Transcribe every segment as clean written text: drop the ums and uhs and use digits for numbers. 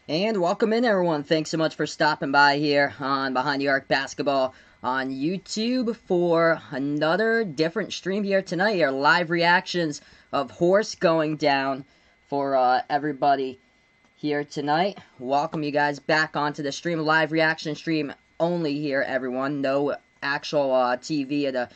And welcome in, everyone. Thanks so much for stopping by here on Behind the Arc Basketball on YouTube for another different stream here tonight. Our live reactions of Horse going down for everybody here tonight. Welcome you guys back onto the stream. Live reaction stream only here, everyone. No actual TV of the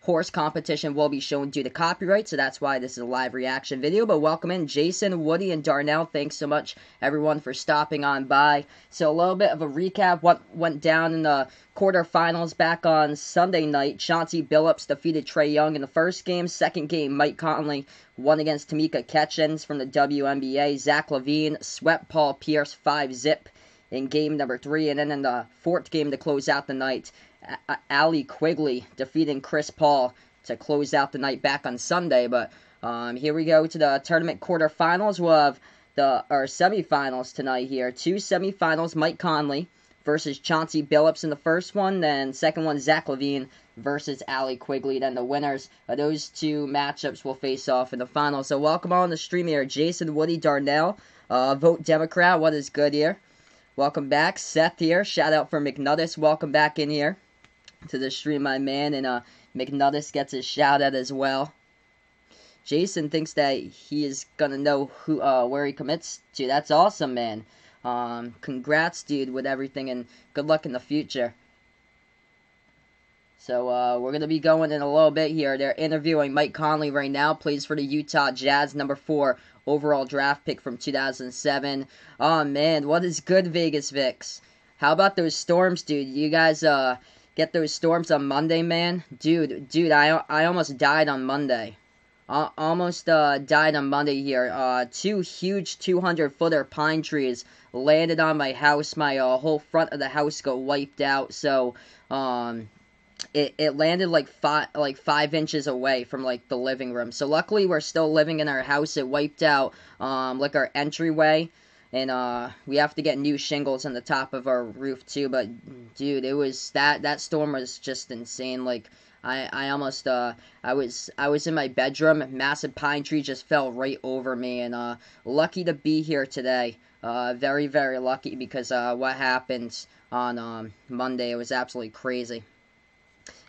horse competition will be shown due to copyright, so that's why this is a live reaction video. But welcome in Jason, Woody, and Darnell. Thanks so much, everyone, for stopping on by. So a little bit of a recap what went down in the quarterfinals back on Sunday night. Chauncey Billups defeated Trae Young in the first game. Second game, Mike Conley won against Tamika Catchings from the WNBA. Zach LaVine swept Paul Pierce 5-zip in game number 3. And then in the fourth game to close out the night, Allie Quigley defeating Chris Paul to close out the night back on Sunday. But here we go to the tournament quarterfinals. We'll have our semifinals tonight here. Two semifinals, Mike Conley versus Chauncey Billups in the first one. Then second one, Zach LaVine versus Allie Quigley. Then the winners of those two matchups will face off in the final. So welcome on the stream here, Jason, Woody, Darnell. Vote Democrat. What is good here? Welcome back. Seth here. Shout out for McNuddis. Welcome back in here to the stream, my man, and McNuddis gets his shout out as well. Jason thinks that he is gonna know who where he commits to. That's awesome, man. Congrats, dude, with everything, and good luck in the future. So we're gonna be going in a little bit here. They're interviewing Mike Conley right now. Plays for the Utah Jazz, number 4 overall draft pick from 2007. Oh man, what is good, Vegas Vix? How about those storms, dude? You guys get those storms on Monday, man? Dude, I almost died on Monday. Almost died on Monday here. Two huge 200-footer pine trees landed on my house. My whole front of the house got wiped out. So, it landed like 5 inches away from like the living room. So luckily we're still living in our house. It wiped out like our entryway. And we have to get new shingles on the top of our roof too. But dude, it was that storm was just insane. Like I almost I was in my bedroom. Massive pine tree just fell right over me. And lucky to be here today. Very very lucky because what happened on Monday, it was absolutely crazy.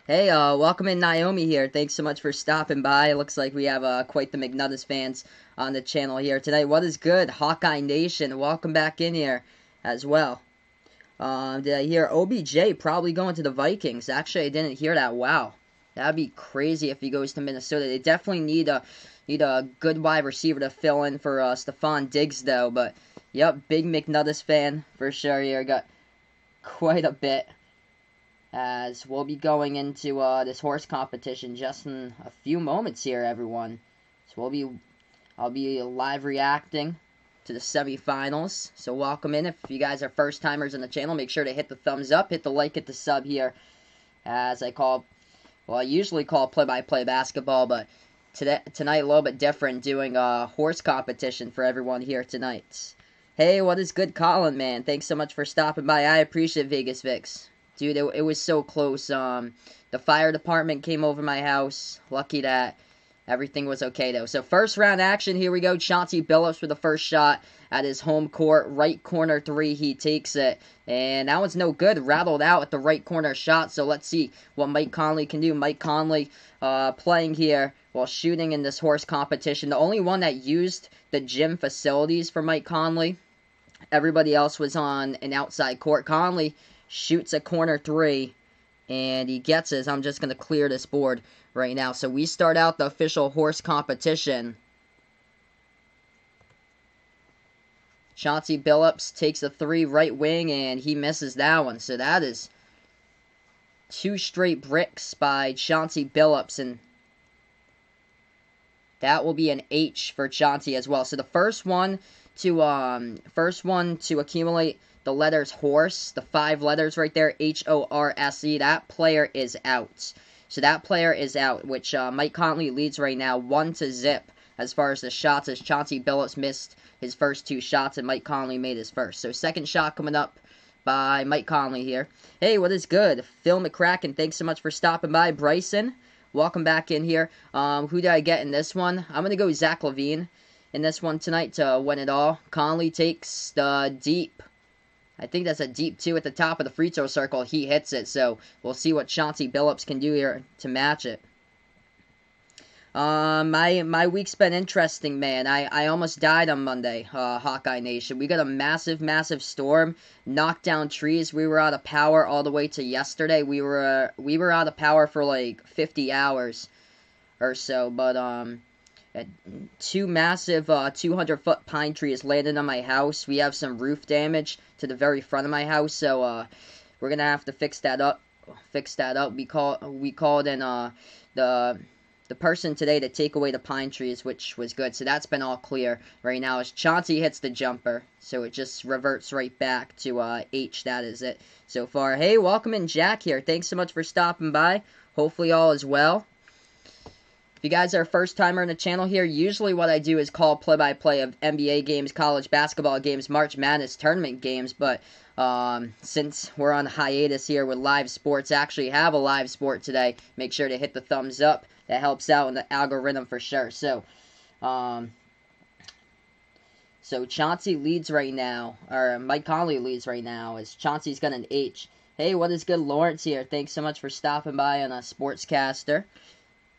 Hey, welcome in Naomi here. Thanks so much for stopping by. It looks like we have quite the McNuddis fans on the channel here tonight. What is good, Hawkeye Nation? Welcome back in here as well. Did I hear OBJ probably going to the Vikings? Actually, I didn't hear that. Wow, that'd be crazy if he goes to Minnesota. They definitely need a good wide receiver to fill in for Stephon Diggs, though. But yep, big McNuddis fan for sure here. Got quite a bit, as we'll be going into this horse competition just in a few moments here, everyone. So I'll be live reacting to the semifinals. So welcome in. If you guys are first timers on the channel, make sure to hit the thumbs up, hit the like, hit the sub here, as I usually call play-by-play basketball, but tonight a little bit different, doing a horse competition for everyone here tonight. Hey, what is good, Colin, man? Thanks so much for stopping by. I appreciate Vegas Vix. Dude, it was so close. The fire department came over my house. Lucky that everything was okay, though. So first round action, here we go. Chauncey Billups for the first shot at his home court. Right corner 3, he takes it. And that one's no good. Rattled out at the right corner shot. So let's see what Mike Conley can do. Mike Conley playing here while shooting in this horse competition. The only one that used the gym facilities for Mike Conley. Everybody else was on an outside court. Conley shoots a corner 3, and he gets it. I'm just going to clear this board right now. So we start out the official horse competition. Chauncey Billups takes a 3 right wing, and he misses that one. So that is 2 straight bricks by Chauncey Billups, and that will be an H for Chauncey as well. So the first one to accumulate the letters horse, the 5 letters right there, H-O-R-S-E, that player is out. So that player is out, which Mike Conley leads right now 1-0 as far as the shots, as Chauncey Billups missed his first 2 shots and Mike Conley made his first. So second shot coming up by Mike Conley here. Hey, what is good? Phil McCracken, thanks so much for stopping by. Bryson, welcome back in here. Who did I get in this one? I'm going to go Zach LaVine. in this one tonight to win it all. Conley takes the deep. I think that's a deep 2 at the top of the free throw circle. He hits it, so we'll see what Chauncey Billups can do here to match it. My week's been interesting, man. I almost died on Monday, Hawkeye Nation. We got a massive storm, knocked down trees. We were out of power all the way to yesterday. We were out of power for like 50 hours or so, but two massive 200-foot pine trees landed on my house. We have some roof damage to the very front of my house, so we're gonna have to fix that up. We called in the person today to take away the pine trees, which was good. So that's been all clear right now. As Chauncey hits the jumper, so it just reverts right back to H. That is it so far. Hey, welcome in, Jack here. Thanks so much for stopping by. Hopefully all is well. If you guys are a first-timer in the channel here, usually what I do is call play-by-play of NBA games, college basketball games, March Madness tournament games, but since we're on hiatus here with live sports, actually have a live sport today, make sure to hit the thumbs up. That helps out in the algorithm for sure. So Chauncey leads right now, or Mike Conley leads right now, as Chauncey's got an H. Hey, what is good? Lawrence here. Thanks so much for stopping by on a Sportscaster.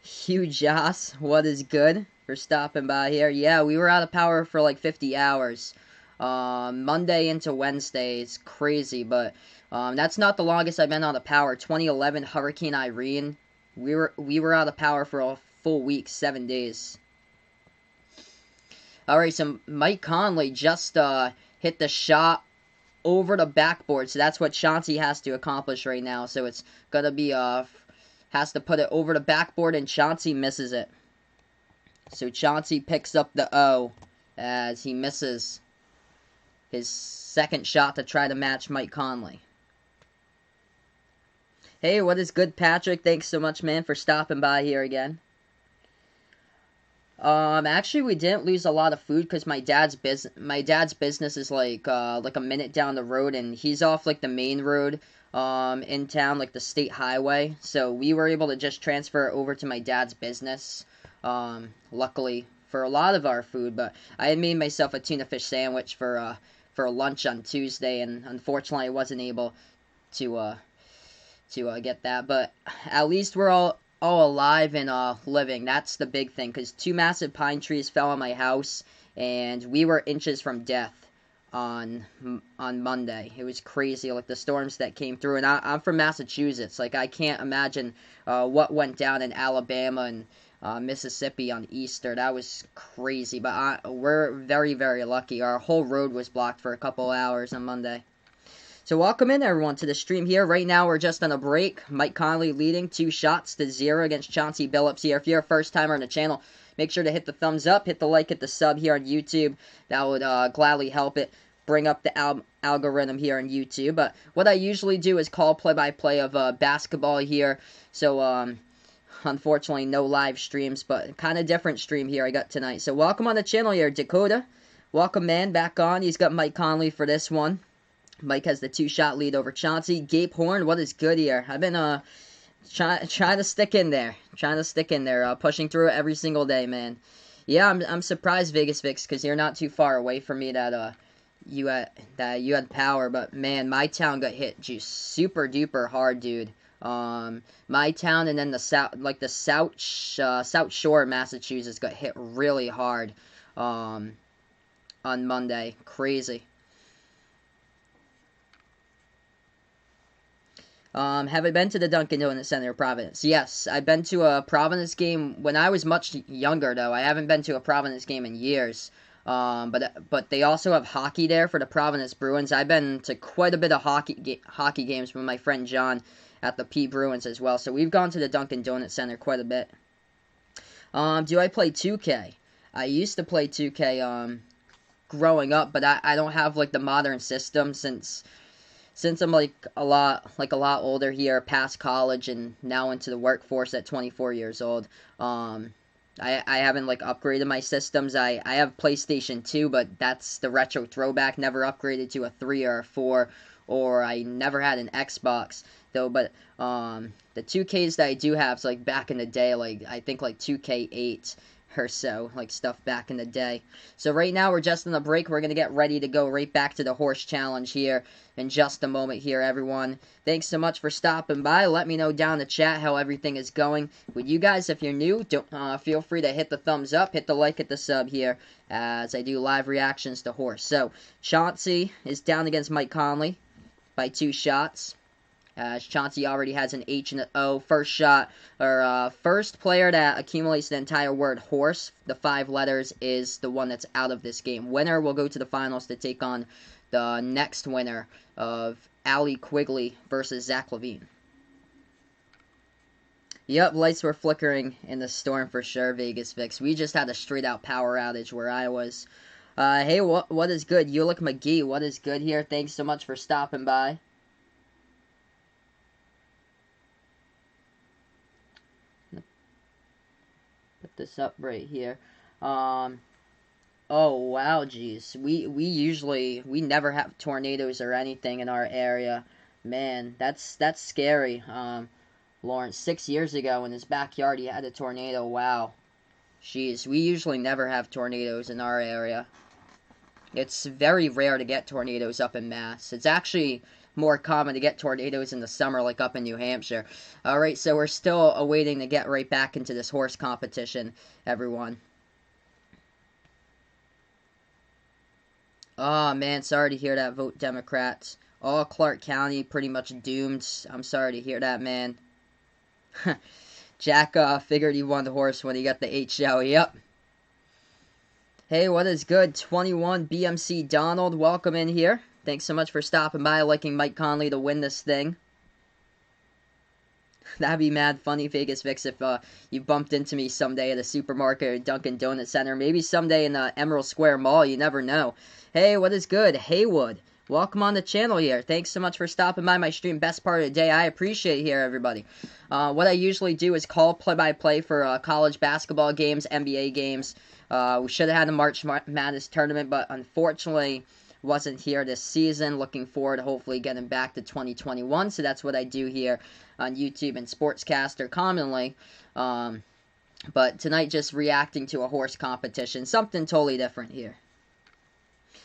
Hugh Joss, what is good for stopping by here? Yeah, we were out of power for like 50 hours. Monday into Wednesday. It's crazy, but that's not the longest I've been out of power. 2011 Hurricane Irene. We were out of power for a full week, 7 days. Alright, so Mike Conley just hit the shot over the backboard. So that's what Chauncey has to accomplish right now. So it's going to be, has to put it over the backboard, and Chauncey misses it. So Chauncey picks up the O as he misses his second shot to try to match Mike Conley. Hey, what is good, Patrick? Thanks so much, man, for stopping by here again. Actually, we didn't lose a lot of food because my dad's business is like a minute down the road, and he's off like the main road in town, like the state highway. So we were able to just transfer it over to my dad's business. Luckily for a lot of our food, but I had made myself a tuna fish sandwich for lunch on Tuesday, and unfortunately I wasn't able to get that, but at least we're all alive and living. That's the big thing, because 2 massive pine trees fell on my house, and we were inches from death on Monday. It was crazy, like the storms that came through, and I'm from Massachusetts. Like, I can't imagine what went down in Alabama and Mississippi on Easter. That was crazy, but we're very, very lucky. Our whole road was blocked for a couple hours on Monday. So welcome in, everyone, to the stream here. Right now, we're just on a break. Mike Conley leading 2-0 against Chauncey Billups here. If you're a first-timer on the channel, make sure to hit the thumbs up, hit the like, hit the sub here on YouTube. That would gladly help it bring up the algorithm here on YouTube. But what I usually do is call play-by-play of basketball here. So, unfortunately, no live streams, but kind of different stream here I got tonight. So welcome on the channel here, Dakota. Welcome, man, back on. He's got Mike Conley for this one. Mike has the 2-shot lead over Chauncey. Gabe Horn, what is good here? I've been trying to stick in there. Pushing through it every single day, man. Yeah, I'm surprised, Vegas Vix, because you're not too far away from me that you had power. But man, my town got hit just super duper hard, dude. My town and then the South Shore of Massachusetts got hit really hard on Monday. Crazy. Have I been to the Dunkin' Donuts Center of Providence? Yes, I've been to a Providence game when I was much younger, though. I haven't been to a Providence game in years. But they also have hockey there for the Providence Bruins. I've been to quite a bit of hockey games with my friend John at the P Bruins as well. So we've gone to the Dunkin' Donuts Center quite a bit. Do I play 2K? I used to play 2K growing up, but I don't have like the modern system since I'm like a lot older here, past college and now into the workforce at 24 years old. I haven't like upgraded my systems. I have PlayStation 2, but that's the retro throwback. Never upgraded to a 3 or a 4, or I never had an Xbox though. But the 2Ks that I do have is like back in the day, like I think like 2K8 or so, like stuff back in the day. So right now we're just on a break. We're going to get ready to go right back to the horse challenge here in just a moment here, everyone. Thanks so much for stopping by. Let me know down in the chat how everything is going with you guys. If you're new, feel free to hit the thumbs up, hit the like, hit the sub here as I do live reactions to horse. So Chauncey is down against Mike Conley by 2 shots. Chauncey already has an H and an O. First shot, or first player that accumulates the entire word horse, the 5 letters, is the one that's out of this game. Winner will go to the finals to take on the next winner of Allie Quigley versus Zach LaVine. Yep, lights were flickering in the storm for sure, Vegas Vix. We just had a straight-out power outage where I was. Hey, what is good? Ulick McGee, what is good here? Thanks so much for stopping by. Put this up right here. Oh wow, geez. We never have tornadoes or anything in our area. Man, that's scary. Lawrence, 6 years ago in his backyard he had a tornado. Wow. Jeez, we usually never have tornadoes in our area. It's very rare to get tornadoes up in Mass. It's actually more common to get tornadoes in the summer, like up in New Hampshire. Alright, so we're still awaiting to get right back into this horse competition, everyone. Oh, man, sorry to hear that. Vote Democrats. All Clark County pretty much doomed. I'm sorry to hear that, man. Jack figured he won the horse when he got the 8 show. Yep. Hey, what is good? 21 BMC Donald, welcome in here. Thanks so much for stopping by, liking Mike Conley to win this thing. That'd be mad funny, Vegas Vix, if you bumped into me someday at a supermarket or Dunkin' Donut Center. Maybe someday in the Emerald Square Mall, you never know. Hey, what is good? Haywood, welcome on the channel here. Thanks so much for stopping by my stream. Best part of the day. I appreciate it here, everybody. What I usually do is call play-by-play for college basketball games, NBA games. We should have had a March Madness tournament, but unfortunately wasn't here this season. Looking forward to hopefully getting back to 2021. So that's what I do here on YouTube and Sportscaster commonly. But tonight just reacting to a horse competition. Something totally different here.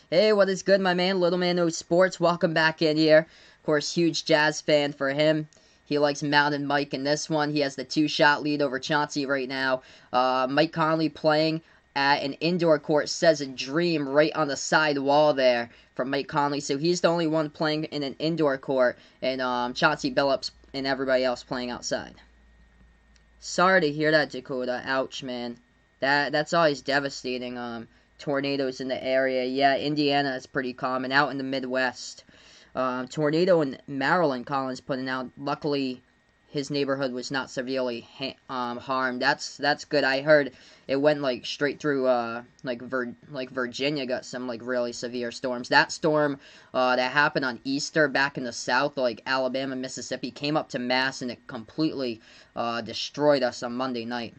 Hey, what is good, my man? Little Man Knows Sports. Welcome back in here. Of course, huge Jazz fan for him. He likes Mountain Mike in this one. He has the 2-shot lead over Chauncey right now. Mike Conley playing at an indoor court, says a dream right on the side wall there from Mike Conley. So he's the only one playing in an indoor court, and Chauncey Billups and everybody else playing outside. Sorry to hear that, Dakota. Ouch, man. That's always devastating. Tornadoes in the area. Yeah, Indiana is pretty common. Out in the Midwest. Tornado in Maryland, Colin's putting out. Luckily, his neighborhood was not severely harmed. That's good. I heard it went like straight through like Virginia got some like really severe storms. That storm that happened on Easter back in the south, like Alabama, Mississippi, came up to Mass and it completely destroyed us on Monday night.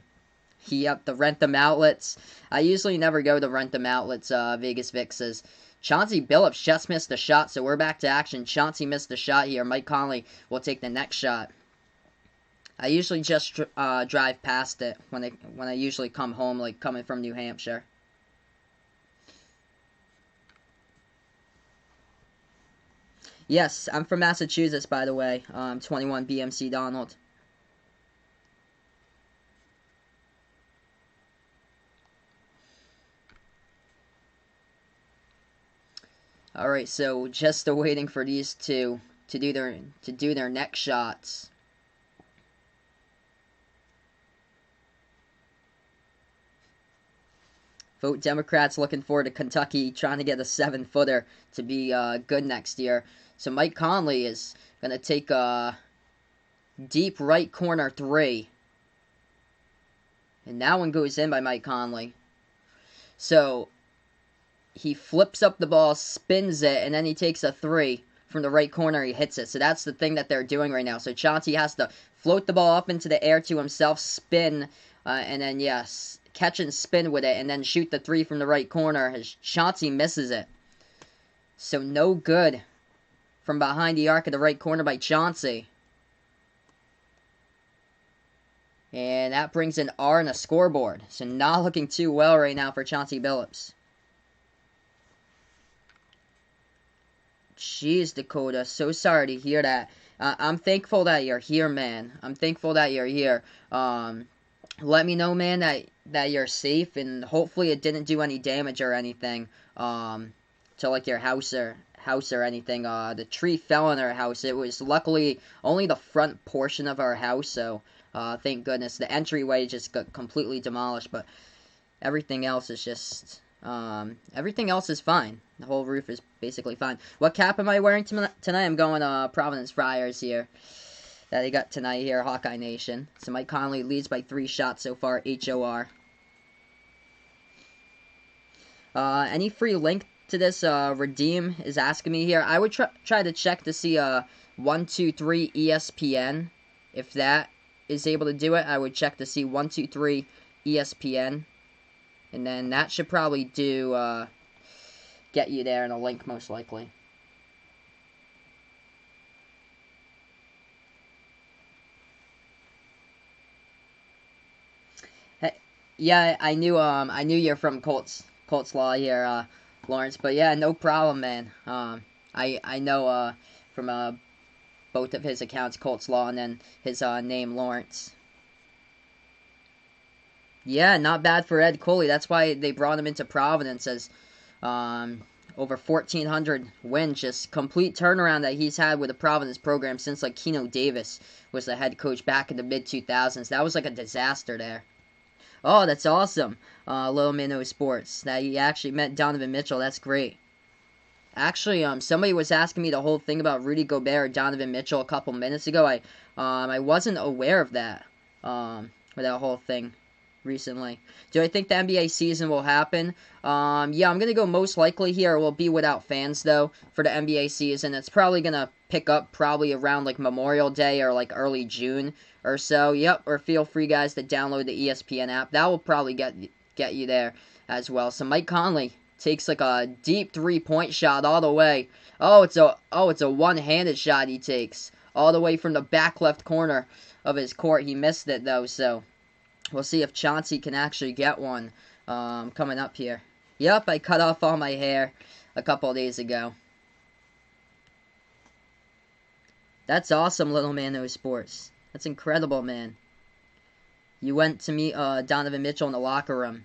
Yep, the Rentham outlets. I usually never go to Rentham outlets, Vegas Vixes. Chauncey Billups just missed a shot, so we're back to action. Chauncey missed a shot here. Mike Conley will take the next shot. I usually just drive past it when I usually come home, like coming from New Hampshire. Yes, I'm from Massachusetts, by the way. 21 BMC Donald. All right, so just waiting for these two to do their next shots. Vote Democrats, looking forward to Kentucky trying to get a 7-footer to be good next year. So Mike Conley is going to take a deep right corner 3. And that one goes in by Mike Conley. So he flips up the ball, spins it, and then he takes a 3 from the right corner. He hits it. So that's the thing that they're doing right now. So Chauncey has to float the ball up into the air to himself, spin, and then, yes, catch and spin with it, and then shoot the 3 from the right corner as Chauncey misses it. So no good from behind the arc of the right corner by Chauncey. And that brings an R and a scoreboard. So not looking too well right now for Chauncey Billups. Jeez, Dakota. So sorry to hear that. I'm thankful that you're here, man. I'm thankful that you're here. Let me know, man, that you're safe, and hopefully it didn't do any damage or anything to like your house or anything. The tree fell on our house. It was luckily only the front portion of our house, so thank goodness. The entryway just got completely demolished, but everything else is just everything else is fine. The whole roof is basically fine. What cap am I wearing tonight? I'm going Providence Friars here. That they got tonight here, Hawkeye Nation. So Mike Conley leads by 3 shots so far, HOR. Any free link to this redeem is asking me here. I would try to check to see 123 ESPN. If that is able to do it, I would check to see 123 ESPN. And then that should probably do get you there in a link most likely. Yeah, I knew you're from Colts Law here, Lawrence. But yeah, no problem, man. I know from both of his accounts, Colts Law, and then his name Lawrence. Yeah, not bad for Ed Coley. That's why they brought him into Providence as over 1,400 wins. Just complete turnaround that he's had with the Providence program since like Keno Davis was the head coach back in the mid 2000s. That was like a disaster there. Oh, that's awesome. Little Minnow Sports. That you actually met Donovan Mitchell. That's great. Actually, somebody was asking me the whole thing about Rudy Gobert or Donovan Mitchell a couple minutes ago. I wasn't aware of that. With that whole thing recently. Do I think the NBA season will happen? Yeah, I'm gonna go most likely here. It will be without fans though for the NBA season. It's probably gonna pick up probably around like Memorial Day or like early June or so. Yep, or feel free guys to download the ESPN app. That will probably get you there as well. So Mike Conley takes like a deep 3-point shot all the way. It's a one-handed shot he takes all the way from the back left corner of his court. He missed it though, so we'll see if Chauncey can actually get one coming up here. Yep, I cut off all my hair a couple of days ago. That's awesome, Little Man Knows Sports. That's incredible, man. You went to meet Donovan Mitchell in the locker room.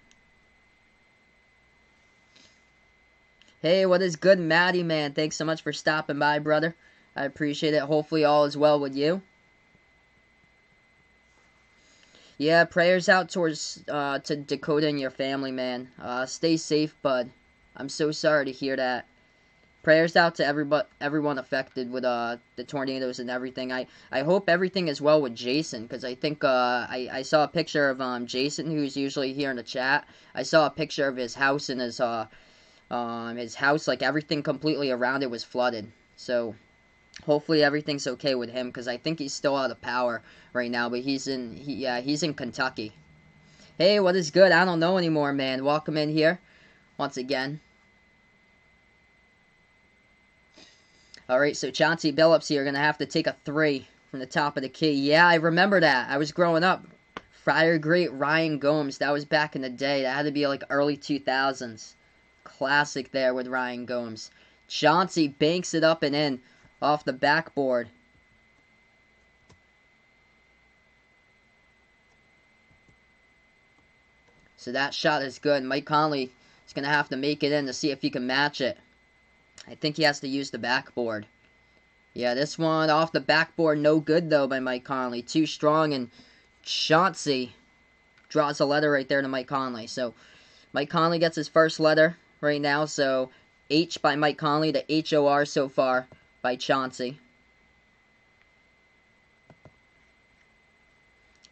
Hey, what is good, Maddie, man? Thanks so much for stopping by, brother. I appreciate it. Hopefully all is well with you. Yeah, prayers out towards to Dakota and your family, man. Stay safe, bud. I'm so sorry to hear that. Prayers out to everyone affected with the tornadoes and everything. I hope everything is well with Jason, because I think I saw a picture of Jason, who's usually here in the chat. I saw a picture of his house, and his house, like everything completely around it was flooded. So hopefully everything's okay with him, because I think he's still out of power right now, but he's in Kentucky. Hey, what is good? I don't know anymore, man. Welcome in here once again. Alright, so Chauncey Billups here going to have to take a 3 from the top of the key. Yeah, I remember that. I was growing up. Friar great Ryan Gomes. That was back in the day. That had to be like early 2000s. Classic there with Ryan Gomes. Chauncey banks it up and in off the backboard. So that shot is good. Mike Conley is going to have to make it in to see if he can match it. I think he has to use the backboard. Yeah, this one off the backboard, no good though by Mike Conley. Too strong, and Chauncey draws a letter right there to Mike Conley. So Mike Conley gets his first letter right now. So H by Mike Conley, the HOR so far by Chauncey.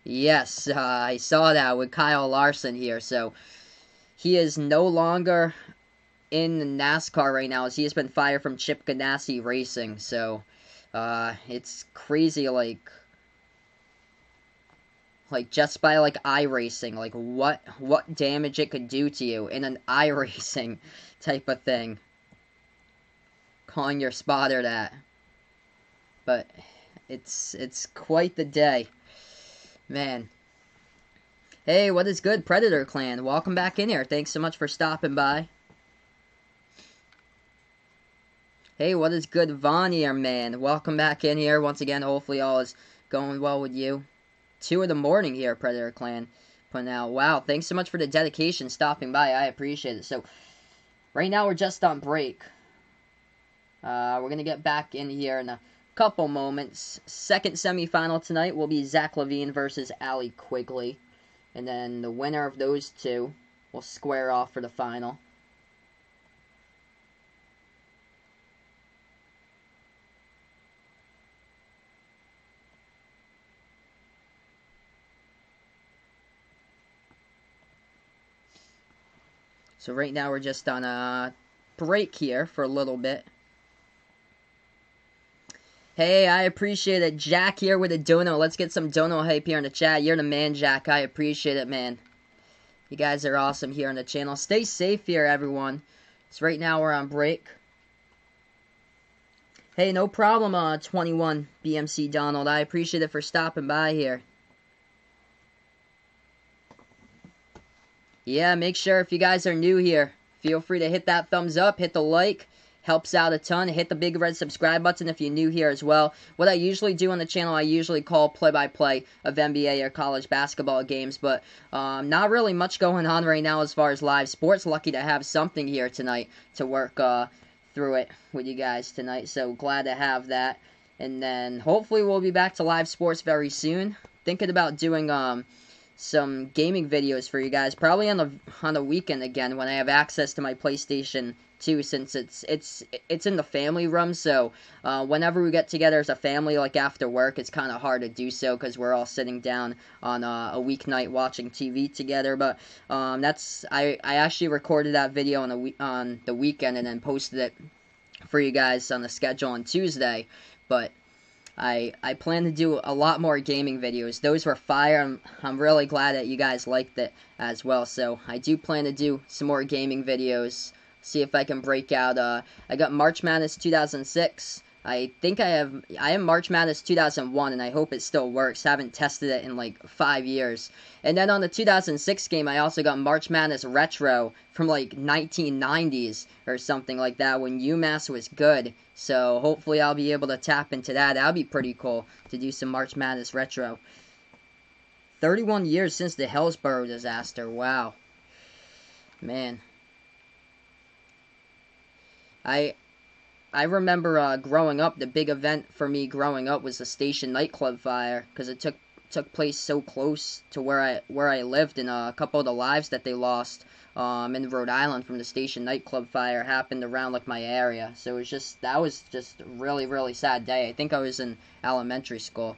Yes, I saw that with Kyle Larson here. So he is no longer in NASCAR right now, as he has been fired from Chip Ganassi Racing. So it's crazy, like just by like iRacing, like what damage it could do to you in an iRacing type of thing. Calling your spotter that. But it's quite the day. Man. Hey, what is good, Predator Clan? Welcome back in here. Thanks so much for stopping by. Hey, what is good, Von here, man? Welcome back in here. Once again, hopefully all is going well with you. 2 in the morning here, Predator Clan. Putting out. Wow, thanks so much for the dedication stopping by. I appreciate it. So, right now we're just on break. We're going to get back in here in a couple moments. Second semifinal tonight will be Zach LaVine versus Allie Quigley. And then the winner of those two will square off for the final. So right now we're just on a break here for a little bit. Hey, I appreciate it. Jack here with a dono. Let's get some dono hype here in the chat. You're the man, Jack. I appreciate it, man. You guys are awesome here on the channel. Stay safe here, everyone. So right now we're on break. Hey, no problem, 21 BMC Donald. I appreciate it for stopping by here. Yeah, make sure if you guys are new here, feel free to hit that thumbs up, hit the like. Helps out a ton. Hit the big red subscribe button if you're new here as well. What I usually do on the channel, I usually call play-by-play of NBA or college basketball games, but not really much going on right now as far as live sports. Lucky to have something here tonight to work through it with you guys tonight, so glad to have that. And then hopefully we'll be back to live sports very soon. Thinking about doing some gaming videos for you guys, probably on the weekend again when I have access to my PlayStation 2, since it's in the family room. So whenever we get together as a family, like after work, it's kind of hard to do so because we're all sitting down on a weeknight watching TV together. But I actually recorded that video on the weekend and then posted it for you guys on the schedule on Tuesday. But I plan to do a lot more gaming videos. Those were fire. I'm really glad that you guys liked it as well. So I do plan to do some more gaming videos. See if I can break out. I got March Madness 2006. I think I am March Madness 2001, and I hope it still works. Haven't tested it in like 5 years. And then on the 2006 game, I also got March Madness Retro from like 1990s or something like that when UMass was good. So hopefully I'll be able to tap into that. That'll be pretty cool to do some March Madness Retro. 31 years since the Hillsborough disaster. Wow. Man. I remember growing up, the big event for me growing up was the Station nightclub fire, because it took place so close to where I lived, and a couple of the lives that they lost in Rhode Island from the Station nightclub fire happened around like my area. So that was just a really, really sad day. I think I was in elementary school.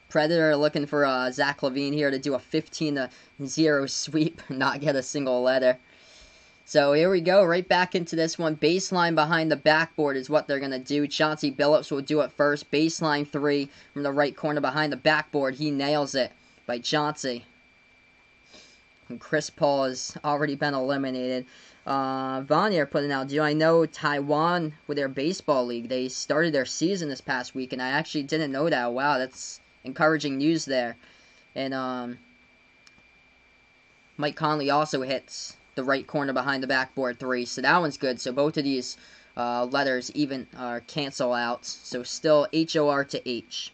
Predator looking for Zach LaVine here to do a 15-0 sweep, not get a single letter. So here we go, right back into this one. Baseline behind the backboard is what they're going to do. Chauncey Billups will do it first. Baseline 3 from the right corner behind the backboard. He nails it by Chauncey. And Chris Paul has already been eliminated. Vanier putting out, do I know Taiwan with their baseball league? They started their season this past week, and I actually didn't know that. Wow, that's encouraging news there. And Mike Conley also hits the right corner behind the backboard 3, so that one's good. So both of these letters even cancel out, so still HOR to H.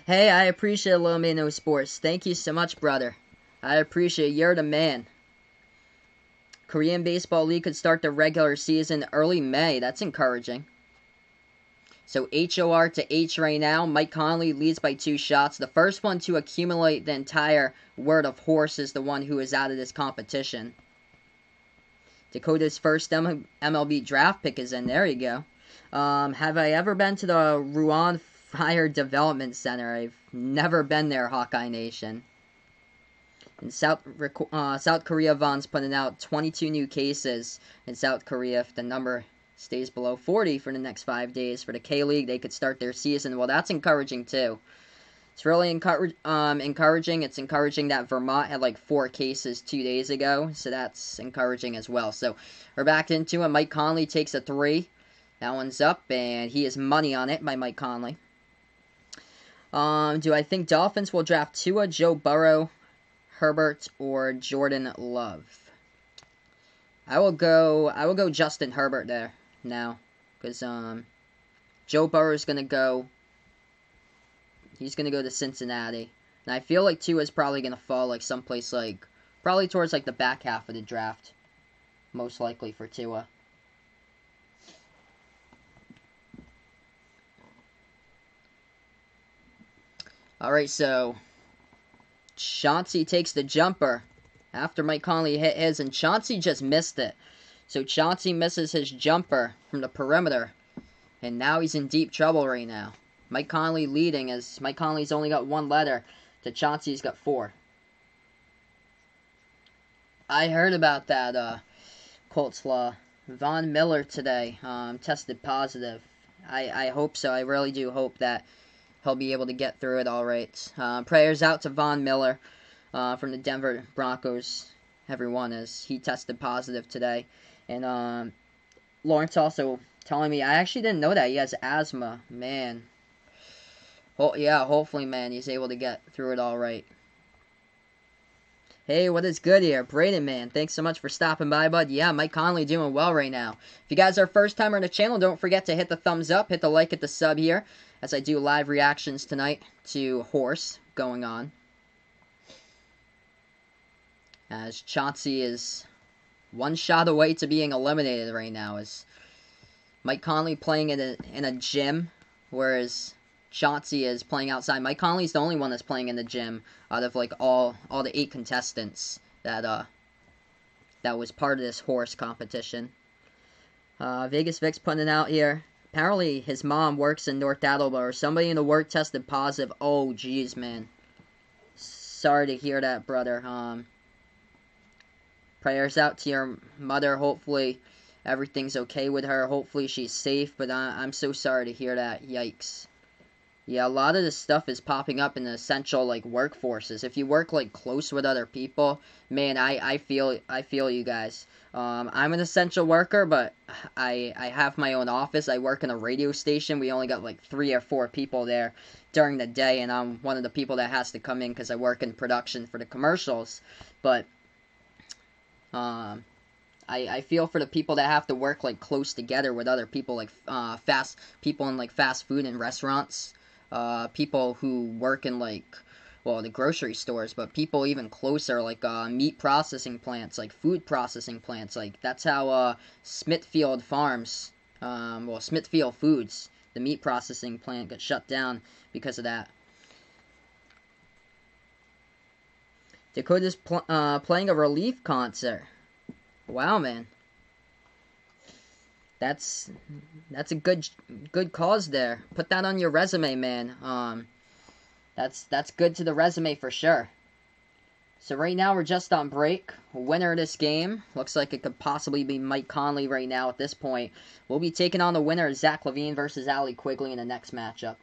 Hey, I appreciate Little Man No Sports. Thank you so much, brother. I appreciate it. You're the man. Korean Baseball League could start the regular season early May. That's encouraging. So HOR to H right now. Mike Conley leads by 2 shots. The first one to accumulate the entire word of horse is the one who is out of this competition. Dakota's first MLB draft pick is in. There you go. Have I ever been to the Ruan Fire Development Center? I've never been there, Hawkeye Nation. In South Korea, Von's putting out 22 new cases in South Korea. If the number stays below 40 for the next 5 days for the K-League, they could start their season. Well, that's encouraging too. It's really encouraging. It's encouraging that Vermont had like 4 cases 2 days ago, so that's encouraging as well. So we're back into it. Mike Conley takes a 3. That one's up, and he is money on it by Mike Conley. Do I think Dolphins will draft Tua, Joe Burrow, Herbert, or Jordan Love? I will go Justin Herbert there now, because Joe Burrow's gonna go. He's gonna go to Cincinnati, and I feel like Tua's probably gonna fall like someplace like probably towards like the back half of the draft, most likely for Tua. All right, so Chauncey takes the jumper after Mike Conley hit his, and Chauncey just missed it. So Chauncey misses his jumper from the perimeter, and now he's in deep trouble right now. Mike Conley leading, as Mike Conley's only got 1 letter, to Chauncey's got 4. I heard about that, Colts Law. Von Miller today tested positive. I hope so. I really do hope that he'll be able to get through it all right. Prayers out to Von Miller from the Denver Broncos, everyone, as he tested positive today. And Lawrence also telling me, I actually didn't know that he has asthma. Man. Yeah, hopefully, man, he's able to get through it all right. Hey, what is good here? Braden, man, thanks so much for stopping by, bud. Yeah, Mike Conley doing well right now. If you guys are first timer on the channel, don't forget to hit the thumbs up, hit the like, hit the sub here, as I do live reactions tonight to Horse going on. As Chauncey is 1 shot away to being eliminated right now, as Mike Conley playing in a gym, whereas Chauncey is playing outside. Mike Conley's the only one that's playing in the gym out of like all the 8 contestants that was part of this horse competition. Vegas Vic's putting it out here. Apparently his mom works in North Attleboro. Somebody in the work tested positive. Oh jeez, man. Sorry to hear that, brother. Prayers out to your mother. Hopefully everything's okay with her. Hopefully she's safe. But I'm so sorry to hear that. Yikes. Yeah, a lot of this stuff is popping up in the essential like workforces. If you work like close with other people, man, I feel you guys. I'm an essential worker, but I have my own office. I work in a radio station. We only got like 3 or 4 people there during the day, and I'm one of the people that has to come in because I work in production for the commercials. But I feel for the people that have to work like close together with other people, like people in like fast food and restaurants. People who work in like, well, the grocery stores, but people even closer, like meat processing plants, like food processing plants, like that's how Smithfield Farms, Smithfield Foods, the meat processing plant, got shut down because of that. Dakota's playing a relief concert. Wow, man. That's a good cause there. Put that on your resume, man. That's good to the resume for sure. So right now we're just on break. Winner of this game looks like it could possibly be Mike Conley right now at this point. We'll be taking on the winner of Zach LaVine versus Allie Quigley in the next matchup.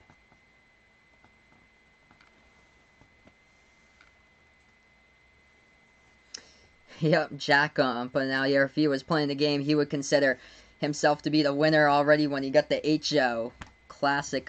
Yep, Jack putting out here, if he was playing the game, he would consider himself to be the winner already when he got the HO. Classic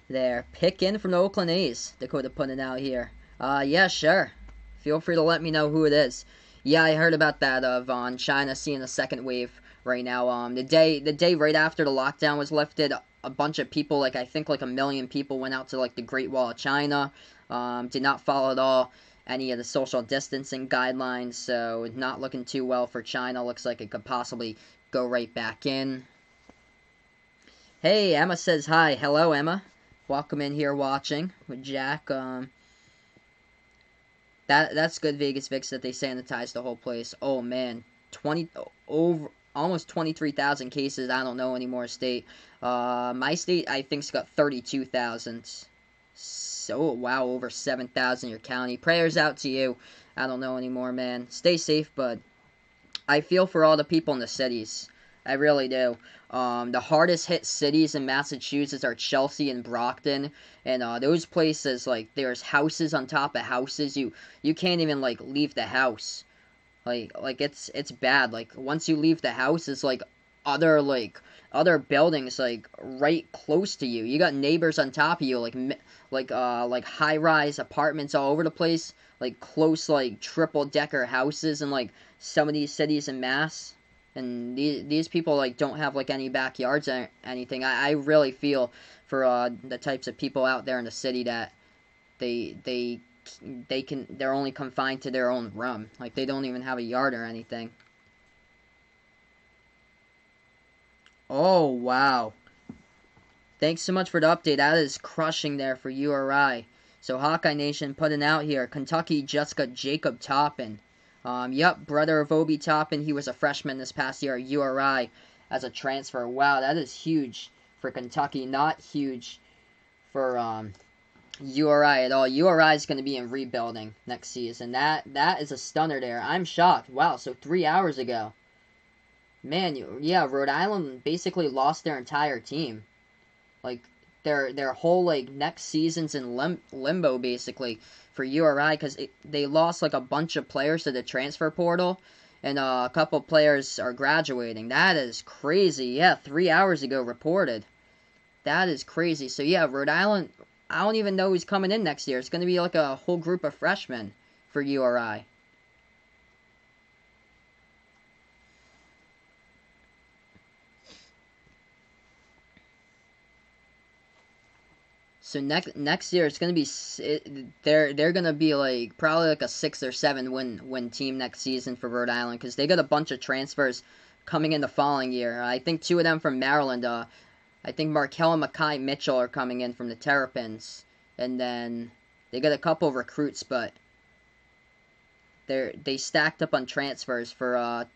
there. Pick in from the Oakland A's. Dakota putting it out here. Yeah, sure. Feel free to let me know who it is. Yeah, I heard about that, Vaughn. China seeing a second wave right now. The day right after the lockdown was lifted, a bunch of people, like I think like 1 million people went out to like the Great Wall of China. Did not follow at all any of the social distancing guidelines, so not looking too well for China. Looks like it could possibly go right back in. Hey, Emma says hi. Hello, Emma. Welcome in here watching with Jack. That's good, Vegas Vix, that they sanitized the whole place. Oh man, almost 23,000 cases. I don't know anymore. State. My state I think's got 32,000. So wow, over 7,000 your county. Prayers out to you. I don't know anymore, man. Stay safe, bud. I feel for all the people in the cities. I really do. The hardest hit cities in Massachusetts are Chelsea and Brockton, and those places, like, there's houses on top of houses. You can't even leave the house. Like it's bad. Like once you leave the house, it's like other buildings like right close to you. You got neighbors on top of you, like high rise apartments all over the place, like close like triple decker houses in like some of these cities in Mass. And these people like don't have like any backyards or anything. I really feel for the types of people out there in the city that they they they're only confined to their own room. Like they don't even have a yard or anything. Oh wow. Thanks so much for the update. That is crushing there for URI. So Hawkeye Nation putting out here. Kentucky just got Jacob Toppin. Yep, brother of Obi Toppin. He was a freshman this past year at URI as a transfer. Wow, that is huge for Kentucky. Not huge for URI at all. URI is going to be in rebuilding next season. That is a stunner there. I'm shocked. Wow, so 3 hours ago. Man, yeah, Rhode Island basically lost their entire team. Like their whole like next season's in limbo basically for URI because they lost like a bunch of players to the transfer portal, and a couple players are graduating. That is crazy. Yeah, 3 hours ago reported. That is crazy. So yeah, Rhode Island. I don't even know who's coming in next year. It's going to be like a whole group of freshmen for URI. So next year it's gonna be they're gonna be like probably like a 6 or 7 win team next season for Rhode Island because they got a bunch of transfers coming in the following year. I think 2 of them from Maryland. I think Markel and Makai Mitchell are coming in from the Terrapins, and then they got a couple of recruits, but they stacked up on transfers for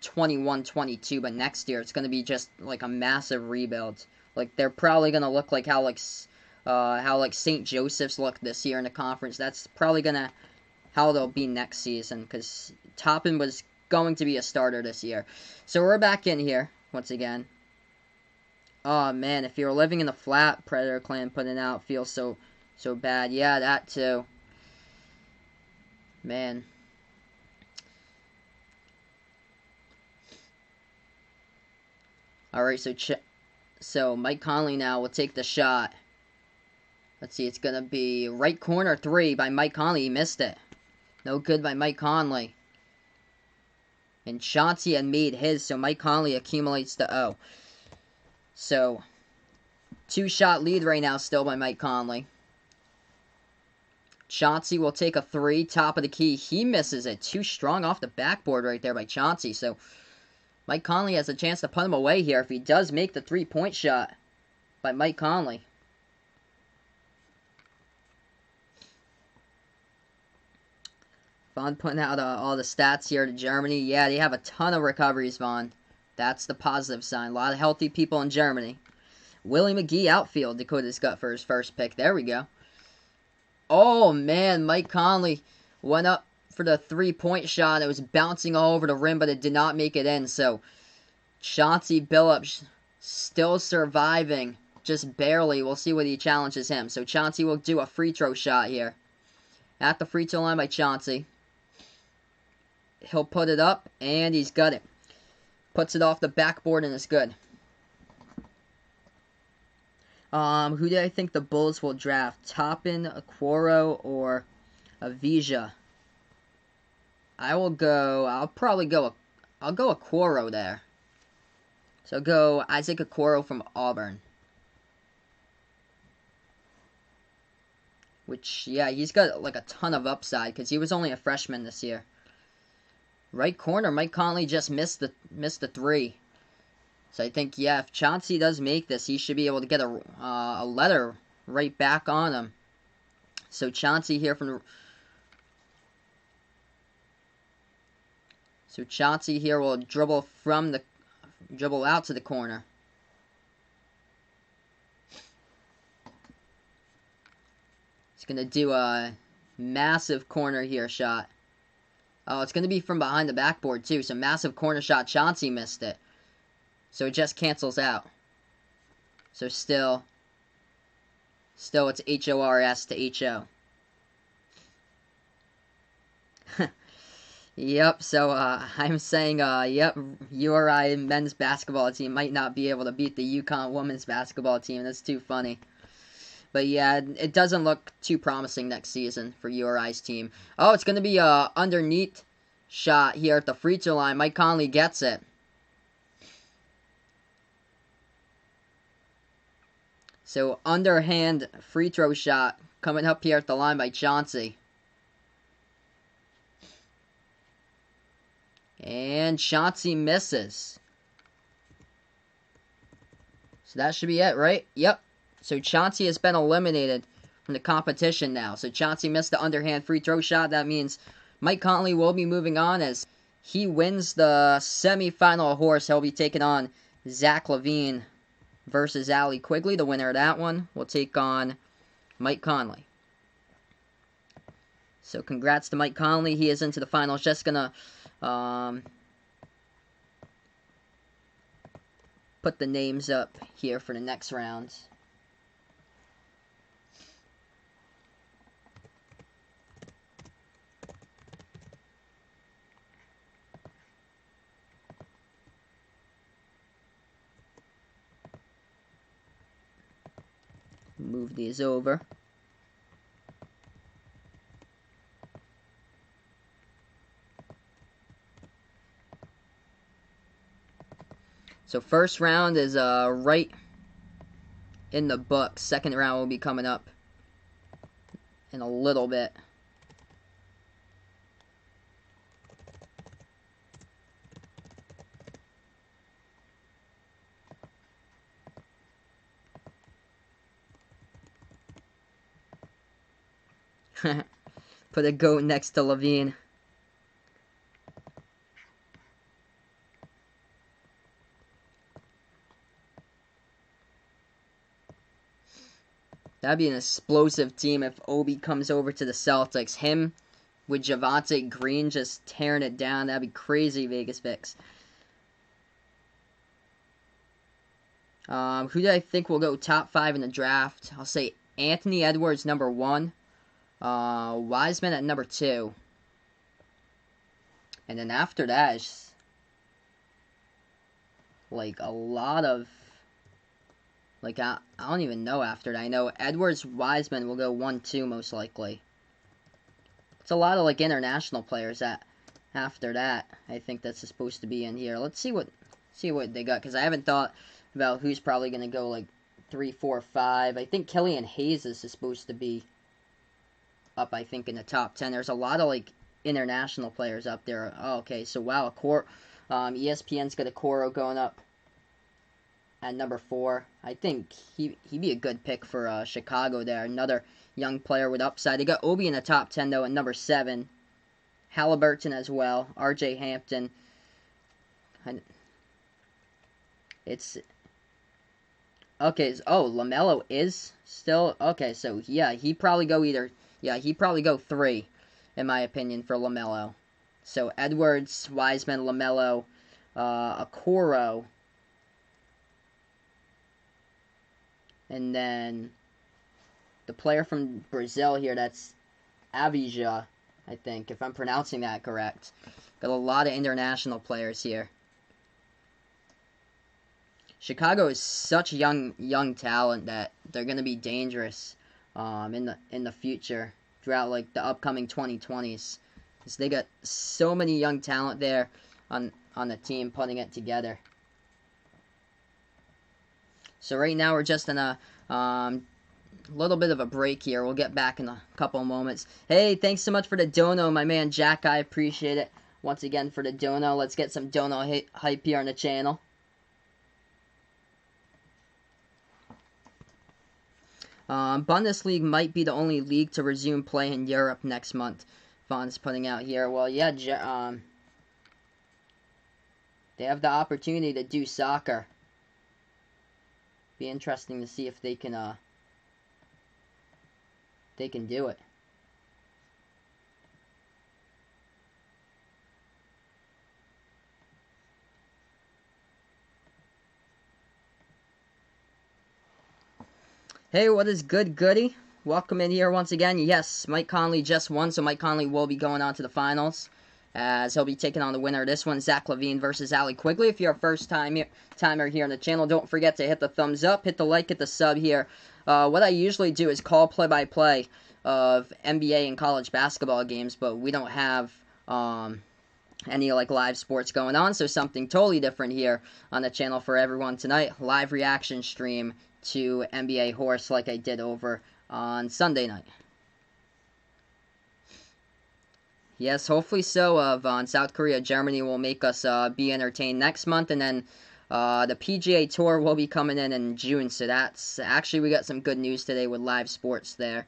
21-22. But next year it's gonna be just like a massive rebuild. Like they're probably gonna look like how like St. Joseph's looked this year in the conference. That's probably gonna how they'll be next season because Toppin was going to be a starter this year. So we're back in here once again. Oh man, if you're living in the flat, Predator Clan putting out feels so bad. Yeah, that too. Man. All right, so Mike Conley now will take the shot. Let's see, it's going to be right corner 3 by Mike Conley. He missed it. No good by Mike Conley. And Chauncey had made his, so Mike Conley accumulates the O. So, 2-shot lead right now still by Mike Conley. Chauncey will take a 3, top of the key. He misses it. Too strong off the backboard right there by Chauncey. So, Mike Conley has a chance to put him away here if he does make the 3-point shot by Mike Conley. Vaughn putting out all the stats here to Germany. Yeah, they have a ton of recoveries, Vaughn. That's the positive sign. A lot of healthy people in Germany. Willie McGee outfield. Dakota's got for his first pick. There we go. Oh, man. Mike Conley went up for the 3-point shot. It was bouncing all over the rim, but it did not make it in. So, Chauncey Billups still surviving. Just barely. We'll see what he challenges him. So, Chauncey will do a free throw shot here. At the free throw line by Chauncey. He'll put it up, and he's got it. Puts it off the backboard, and it's good. Who do I think the Bulls will draft? Toppin, Aquaro, or Avija? I'll go Aquaro there. So I'll go Isaac Aquaro from Auburn. Which, yeah, he's got like a ton of upside because he was only a freshman this year. Right corner, Mike Conley just missed the 3. So I think, yeah, if Chauncey does make this, he should be able to get a letter right back on him. So Chauncey here will dribble out to the corner. He's gonna do a massive corner here shot. Oh, it's going to be from behind the backboard, too. So, massive corner shot. Chauncey missed it. So, it just cancels out. So, still it's H-O-R-S to H-O. Yep, so I'm saying, yep, URI men's basketball team might not be able to beat the UConn women's basketball team. That's too funny. But yeah, it doesn't look too promising next season for URI's team. Oh, it's going to be a underneath shot here at the free throw line. Mike Conley gets it. So underhand free throw shot coming up here at the line by Chauncey. And Chauncey misses. So that should be it, right? Yep. So Chauncey has been eliminated from the competition now. So Chauncey missed the underhand free throw shot. That means Mike Conley will be moving on as he wins the semifinal horse. He'll be taking on Zach LaVine versus Allie Quigley. The winner of that one will take on Mike Conley. So congrats to Mike Conley. He is into the finals. Just gonna put the names up here for the next rounds. Move these over. So first round is right in the book. Second round will be coming up in a little bit. Put a goat next to LaVine. That'd be an explosive team if Obi comes over to the Celtics. Him with Javonte Green just tearing it down. That'd be crazy, Vegas Vix. Who do I think will go top 5 in the draft? I'll say Anthony Edwards, number 1. Wiseman at number 2. And then after that, it's like a lot of... Like, I don't even know after that. I know Edwards, Wiseman will go 1-2 most likely. It's a lot of, like, international players that after that, I think that's supposed to be in here. Let's see what they got, because I haven't thought about who's probably going to go, like, 3, 4, 5. I think Killian Hayes is supposed to be up, I think, in the top 10. There's a lot of, like, international players up there. Oh, okay, so, wow, ESPN's got a Coro going up at number 4. I think he'd be a good pick for Chicago there. Another young player with upside. They got Obi in the top 10, though, at number 7. Halliburton as well. R.J. Hampton. It's... Okay, LaMelo is still... Okay, so, yeah, he'd probably go either... Yeah, he'd probably go 3, in my opinion, for LaMelo. So, Edwards, Wiseman, LaMelo, Okoro... And then the player from Brazil here, that's Avija, I think, if I'm pronouncing that correct. Got a lot of international players here. Chicago is such young talent that they're going to be dangerous in the future throughout like the upcoming 2020s. Because they got so many young talent there on the team putting it together. So right now we're just in a little bit of a break here. We'll get back in a couple moments. Hey, thanks so much for the dono, my man Jack. I appreciate it once again for the dono. Let's get some dono hype here on the channel. Bundesliga might be the only league to resume play in Europe next month. Vaughn's putting out here. Well, yeah, they have the opportunity to do soccer. Be interesting to see if they can do it. Hey, what is good, Goody? Welcome in here once again. Yes, Mike Conley just won, so Mike Conley will be going on to the finals as he'll be taking on the winner of this one, Zach LaVine versus Allie Quigley. If you're a timer here on the channel, don't forget to hit the thumbs up, hit the like, hit the sub here. What I usually do is call play-by-play of NBA and college basketball games, but we don't have any like live sports going on, so something totally different here on the channel for everyone tonight. Live reaction stream to NBA Horse like I did over on Sunday night. Yes, hopefully so. On South Korea, Germany will make us be entertained next month, and then the PGA Tour will be coming in June, so that's actually, we got some good news today with live sports there.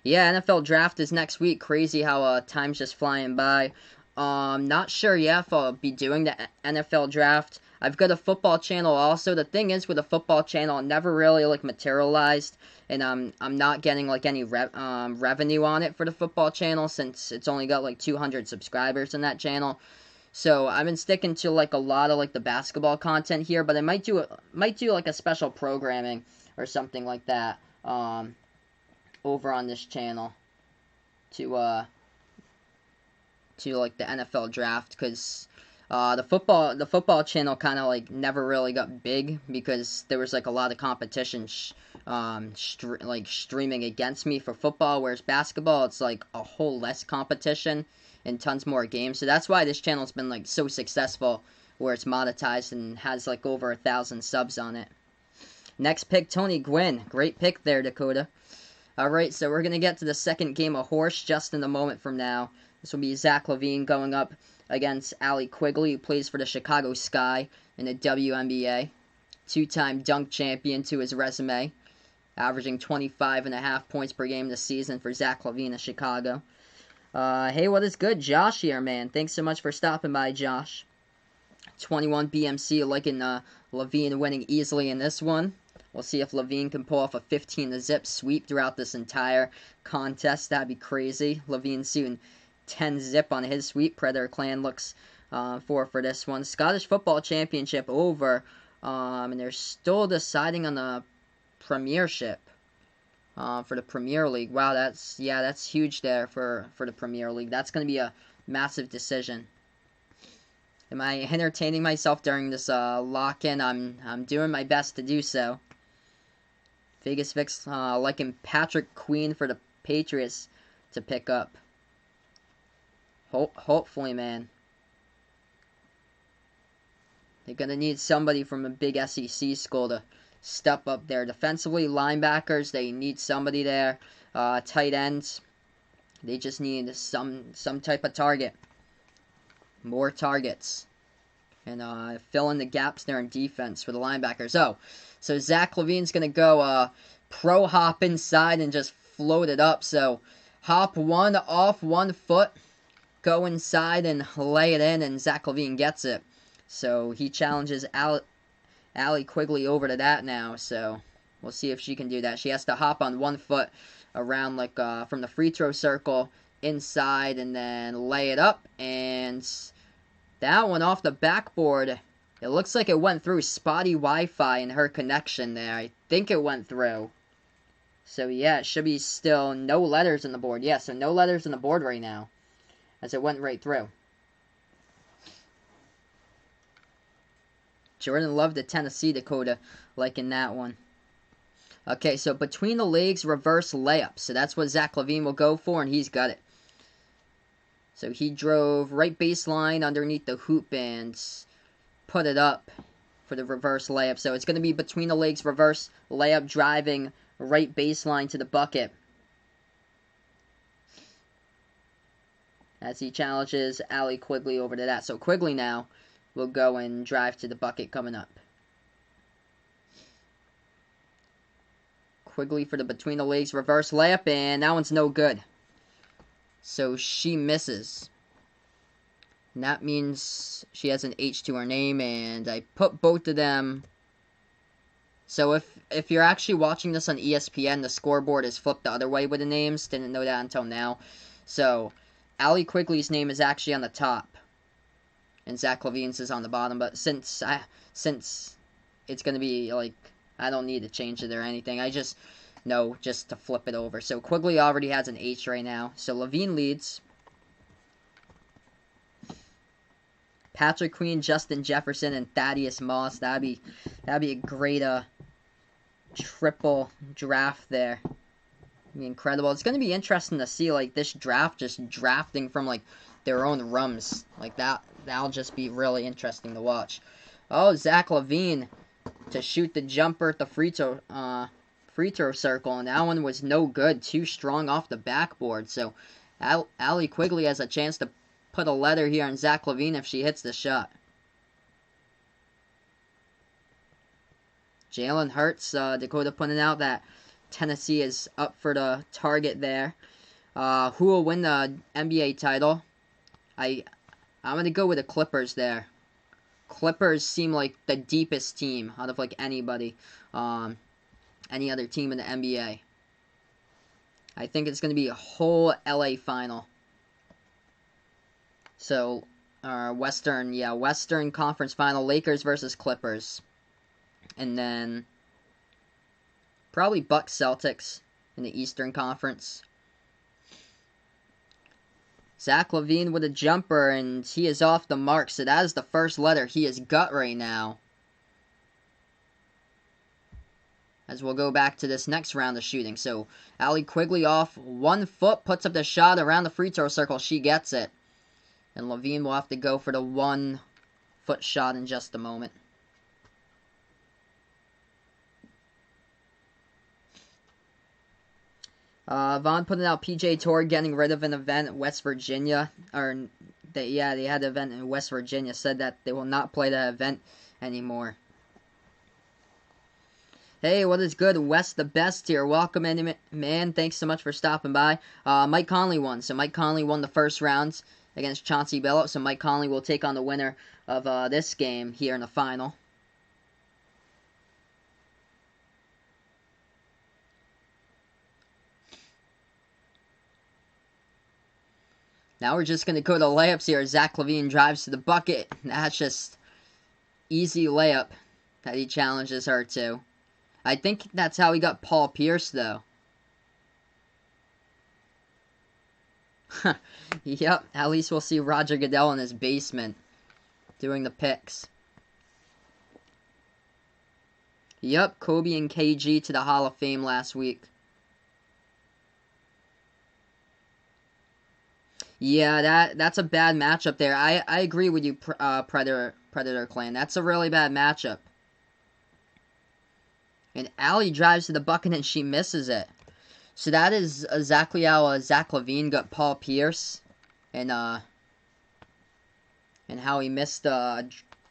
Yeah, NFL Draft is next week. Crazy how time's just flying by. Not sure yet if I'll be doing the NFL Draft. I've got a football channel also. The thing is, with a football channel, it never really like materialized, and I'm not getting like any revenue on it for the football channel since it's only got like 200 subscribers in that channel. So I've been sticking to like a lot of like the basketball content here, but I might do like a special programming or something like that over on this channel to like the NFL Draft, because the football channel kind of like never really got big because there was like a lot of competition streaming against me for football, whereas basketball, it's like a whole less competition and tons more games. So that's why this channel's been like so successful, where it's monetized and has like over 1,000 subs on it. Next pick, Tony Gwynn. Great pick there, Dakota. Alright, so we're going to get to the second game of Horse just in a moment from now. This will be Zach LaVine going up against Allie Quigley, who plays for the Chicago Sky in the WNBA. Two-time dunk champion to his resume, averaging 25.5 points per game this season for Zach LaVine of Chicago. Hey, what is good? Josh here, man. Thanks so much for stopping by, Josh. 21 BMC, liking LaVine winning easily in this one. We'll see if LaVine can pull off a 15-0 sweep throughout this entire contest. That'd be crazy. LaVine soon 10-0 on his sweep. Predator Clan looks for this one. Scottish Football Championship over, and they're still deciding on the Premiership for the Premier League. Wow, that's huge there for the Premier League. That's going to be a massive decision. Am I entertaining myself during this lock-in? I'm doing my best to do so. Vegas Vic's liking Patrick Queen for the Patriots to pick up. Hopefully, man. They're going to need somebody from a big SEC school to step up there. Defensively, linebackers, they need somebody there. Tight ends, they just need some type of target. More targets. And fill in the gaps there in defense for the linebackers. Oh, so Zach LaVine's going to go pro hop inside and just float it up. So hop one off 1 foot, go inside and lay it in, and Zach LaVine gets it. So he challenges Allie Quigley over to that now. So we'll see if she can do that. She has to hop on 1 foot around like from the free throw circle inside and then lay it up, and that one off the backboard. It looks like it went through. Spotty Wi-Fi in her connection there. I think it went through. So yeah, it should be still no letters on the board. Yeah, so no letters on the board right now, as it went right through. Jordan loved the Tennessee, Dakota, like in that one. Okay, so between the legs, reverse layup. So that's what Zach LaVine will go for, and he's got it. So he drove right baseline underneath the hoop and put it up for the reverse layup. So it's going to be between the legs, reverse layup, driving right baseline to the bucket, as he challenges Allie Quigley over to that. So Quigley now will go and drive to the bucket coming up. Quigley for the between the legs reverse layup, and that one's no good. So she misses. And that means she has an H to her name, and I put both of them. So if you're actually watching this on ESPN, the scoreboard is flipped the other way with the names. Didn't know that until now. So Allie Quigley's name is actually on the top, and Zach LaVine's is on the bottom. But since it's going to be like, I don't need to change it or anything. I just know just to flip it over. So Quigley already has an H right now. So LaVine leads. Patrick Queen, Justin Jefferson, and Thaddeus Moss. That'd be a great triple draft there. It'd be incredible. It's gonna be interesting to see like this draft just drafting from like their own rums like that. That'll just be really interesting to watch. Oh, Zach LaVine to shoot the jumper at the free throw circle, and that one was no good. Too strong off the backboard. So Allie Quigley has a chance to put a letter here on Zach LaVine if she hits the shot. Jalen Hurts, Dakota pointed out that Tennessee is up for the target there. Who will win the NBA title? I'm going to go with the Clippers there. Clippers seem like the deepest team out of like anybody. Any other team in the NBA. I think it's going to be a whole LA final. So, Western Conference Final, Lakers versus Clippers. And then, probably Bucks Celtics in the Eastern Conference. Zach LaVine with a jumper, and he is off the mark, so that is the first letter. He is gut right now. As we'll go back to this next round of shooting. So, Allie Quigley off 1 foot, puts up the shot around the free throw circle. She gets it. And LaVine will have to go for the 1 foot shot in just a moment. Vaughn putting out PJ Tour getting rid of an event at West Virginia. They had an event in West Virginia. Said that they will not play the event anymore. Hey, what is good? West the best here. Welcome in, man. Thanks so much for stopping by. Mike Conley won. So Mike Conley won the first rounds against Chauncey Billups. So Mike Conley will take on the winner of this game here in the final. Now we're just going to go to layups here. Zach LaVine drives to the bucket. That's just easy layup that he challenges her to. I think that's how he got Paul Pierce, though. Yep, at least we'll see Roger Goodell in his basement doing the picks. Yep, Kobe and KG to the Hall of Fame last week. Yeah, that's a bad matchup there. I agree with you, Predator Clan. That's a really bad matchup. And Allie drives to the bucket and she misses it. So that is exactly how Zach LaVine got Paul Pierce. And how he missed a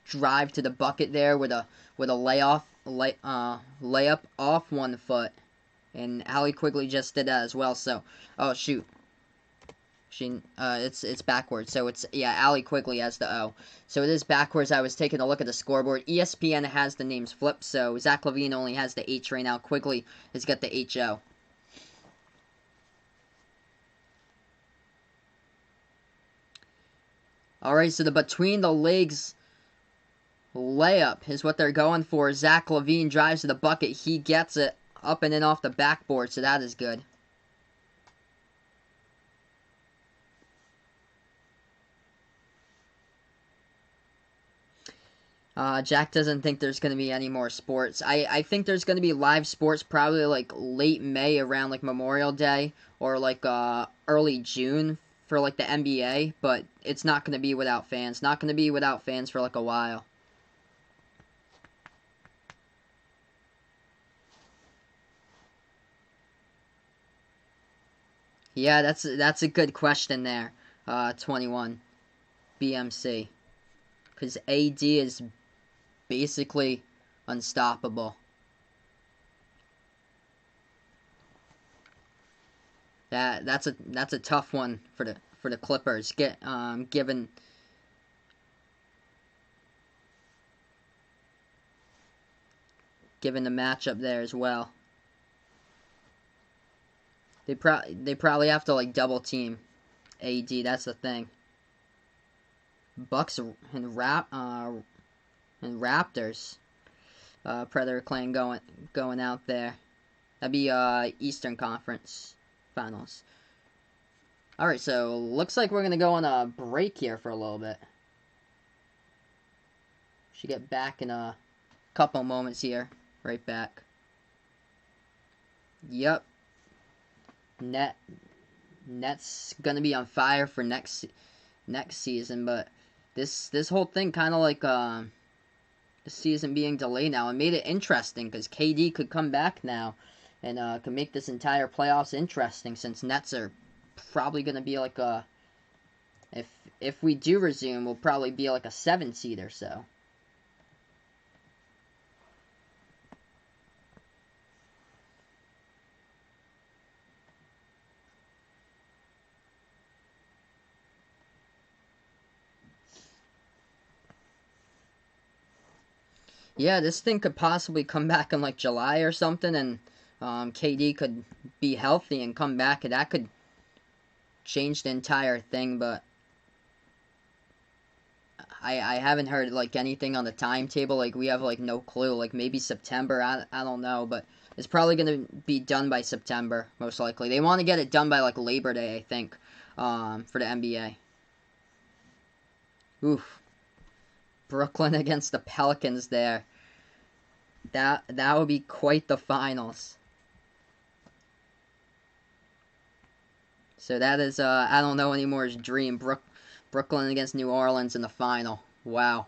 drive to the bucket there with a layup off 1 foot. And Allie Quigley just did that as well. So, oh shoot. It's backwards, so it's, Allie Quigley has the O. So it is backwards. I was taking a look at the scoreboard. ESPN has the names flipped, so Zach LaVine only has the H right now. Quigley has got the HO. Alright, so the between the legs layup is what they're going for. Zach LaVine drives to the bucket. He gets it up and in off the backboard, so that is good. Jack doesn't think there's going to be any more sports. I think there's going to be live sports probably like late May around like Memorial Day or like early June for like the NBA, but it's not going to be without fans. Not going to be without fans for like a while. Yeah, that's a good question there. 21 BMC. Because AD is basically unstoppable. That's a tough one for the Clippers. Given the matchup there as well. They probably have to like double team AD. That's the thing. Bucks and Raptors. Predator Clan going out there. That'd be Eastern Conference Finals. Alright, so looks like we're gonna go on a break here for a little bit. Should get back in a couple moments here. Right back. Yep. Net's gonna be on fire for next season, but this whole thing kind of like the season being delayed now, it made it interesting because KD could come back now and could make this entire playoffs interesting, since Nets are probably gonna be like a, if we do resume, we'll probably be like a 7 seed or so. Yeah, this thing could possibly come back in like July or something, and KD could be healthy and come back, and that could change the entire thing. But I haven't heard like anything on the timetable. Like we have like no clue. Like maybe September. I don't know, but it's probably gonna be done by September most likely. They want to get it done by like Labor Day, I think, for the NBA. Oof. Brooklyn against the Pelicans there. That would be quite the finals. So that is I don't know anymore's dream. Brooklyn against New Orleans in the final. Wow.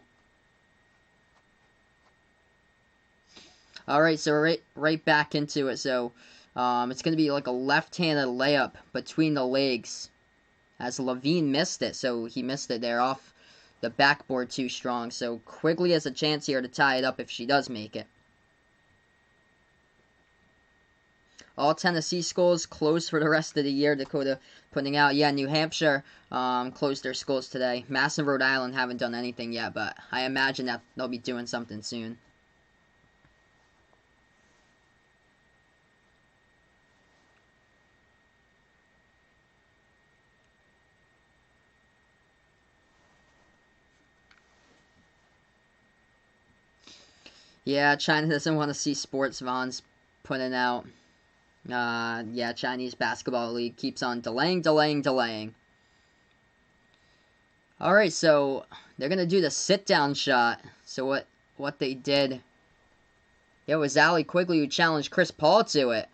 All right, so right back into it. So it's gonna be like a left-handed layup between the legs, as LaVine missed it. So he missed it there off the backboard too strong. So Quigley has a chance here to tie it up if she does make it. All Tennessee schools closed for the rest of the year. Dakota putting out. Yeah, New Hampshire closed their schools today. Mass and Rhode Island haven't done anything yet, but I imagine that they'll be doing something soon. Yeah, China doesn't want to see sports Vaughn's putting out. Yeah, Chinese Basketball League keeps on delaying. Alright, so they're going to do the sit-down shot. So what they did, it was Allie Quigley who challenged Chris Paul to it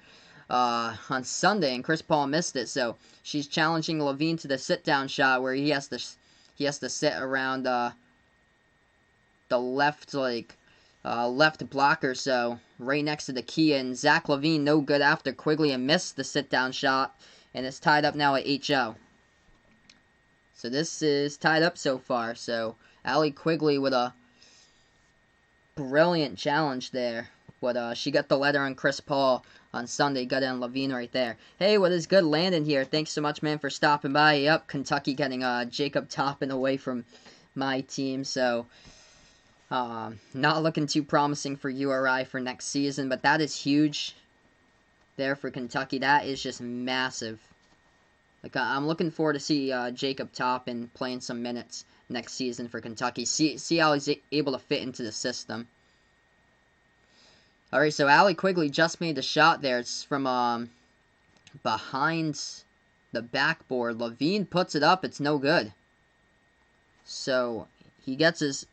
on Sunday, and Chris Paul missed it. So she's challenging LaVine to the sit-down shot where he has to sit around the left, like, left blocker, so right next to the key, and Zach LaVine no good after Quigley and missed the sit-down shot, and it's tied up now at HO. So this is tied up so far, so Allie Quigley with a brilliant challenge there, but she got the letter on Chris Paul on Sunday, got it on LaVine right there. Hey, what is good, Landon here, thanks so much, man, for stopping by. Yep, Kentucky getting Jacob Toppin away from my team, so not looking too promising for URI for next season, but that is huge there for Kentucky. That is just massive. Like, I'm looking forward to see Jacob Toppin playing some minutes next season for Kentucky. See how he's able to fit into the system. Alright, so Allie Quigley just made the shot there. It's from behind the backboard. LaVine puts it up. It's no good. So he gets his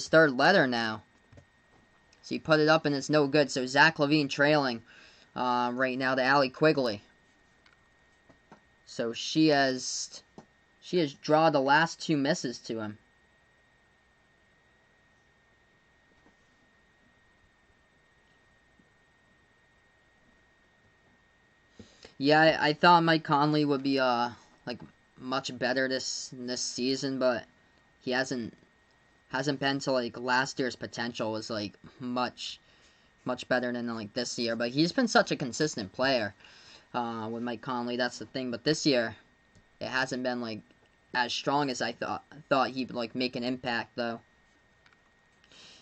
third letter now. So he put it up and it's no good. So Zach LaVine trailing right now to Allie Quigley. So she has drawn the last 2 misses to him. Yeah, I thought Mike Conley would be like much better this season, but he hasn't been to like last year's potential. Was like much better than like this year, but he's been such a consistent player with Mike Conley. That's the thing. But this year, it hasn't been like as strong as I thought he would like make an impact though.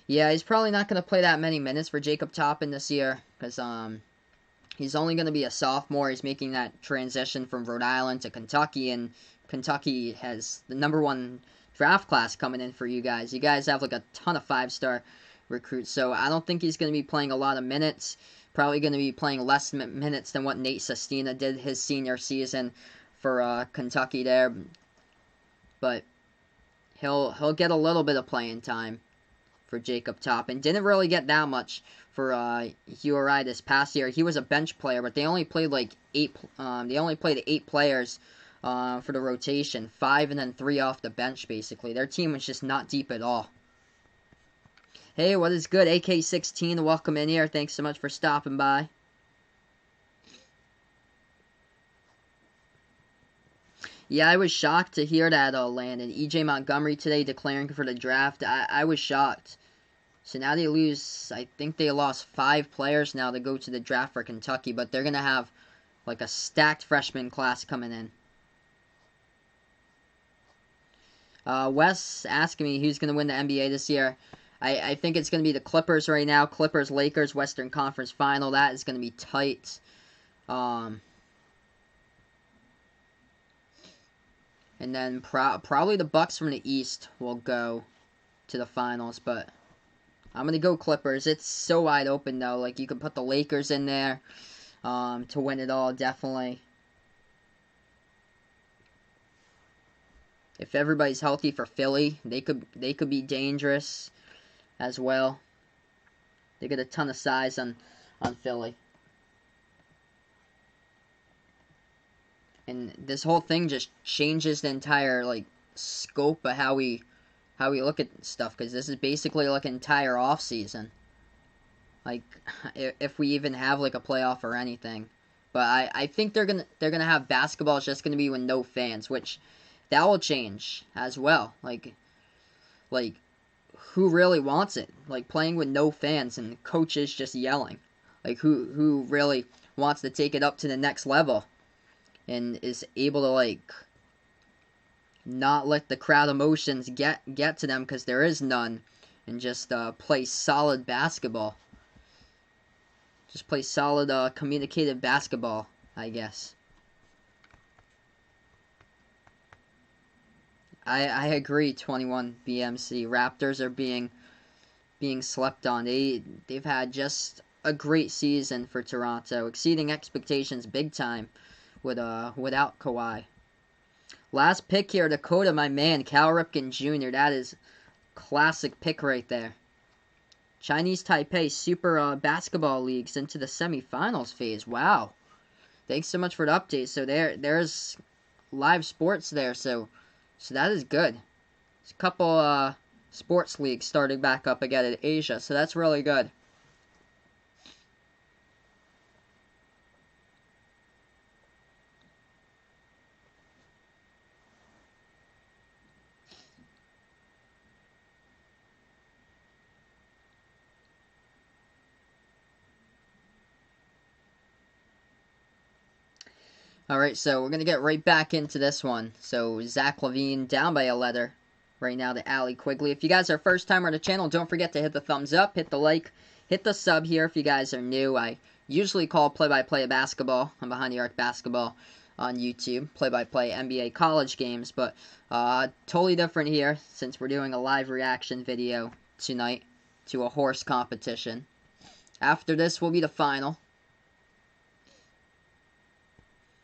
Yeah, he's probably not gonna play that many minutes for Jacob Toppin this year because he's only gonna be a sophomore. He's making that transition from Rhode Island to Kentucky, and Kentucky has the #1 draft class coming in for you guys. You guys have like a ton of 5-star recruits, so I don't think he's going to be playing a lot of minutes. Probably going to be playing less minutes than what Nate Sestina did his senior season for Kentucky there. But he'll get a little bit of playing time for Jacob Toppin. Didn't really get that much for URI this past year. He was a bench player, but they only played like 8. They only played 8 players for the rotation, 5 and then 3 off the bench. Basically, their team was just not deep at all. Hey, what is good? AK16, welcome in here. Thanks so much for stopping by. Yeah, I was shocked to hear that, Landon. E.J. Montgomery today declaring for the draft. I was shocked. So now they lose, I think they lost 5 players now to go to the draft for Kentucky, but they're going to have like a stacked freshman class coming in. Wes asking me who's going to win the NBA this year. I think it's going to be the Clippers right now. Clippers, Lakers, Western Conference Final. That is going to be tight. And then probably the Bucks from the East will go to the finals, but I'm going to go Clippers. It's so wide open, though. Like, you could put the Lakers in there to win it all, definitely. If everybody's healthy for Philly, they could be dangerous as well. They get a ton of size on Philly. And this whole thing just changes the entire like scope of how we look at stuff, because this is basically like an entire off season. Like, if we even have like a playoff or anything. But I think they're gonna have basketball. It's just gonna be with no fans, which that will change as well. Like who really wants it? Like, playing with no fans and coaches just yelling. Like, who really wants to take it up to the next level and is able to like not let the crowd emotions get to them, because there is none, and just play solid basketball. Just play solid communicative basketball, I guess. I agree, 21 BMC. Raptors are being slept on. They've had just a great season for Toronto, exceeding expectations big time without Kawhi. Last pick here, Dakota, my man, Cal Ripken Jr. That is classic pick right there. Chinese Taipei Super Basketball Leagues into the semifinals phase. Wow. Thanks so much for the update. So there's live sports there, so that is good. There's a couple sports leagues starting back up again in Asia, so that's really good. Alright, so we're going to get right back into this one. So, Zach LaVine down by a letter right now to Allie Quigley. If you guys are first time on the channel, don't forget to hit the thumbs up, hit the like, hit the sub here if you guys are new. I usually call play-by-play of basketball. I'm Behind the Arc Basketball on YouTube. Play-by-play NBA college games, but totally different here since we're doing a live reaction video tonight to a horse competition. After this will be the final.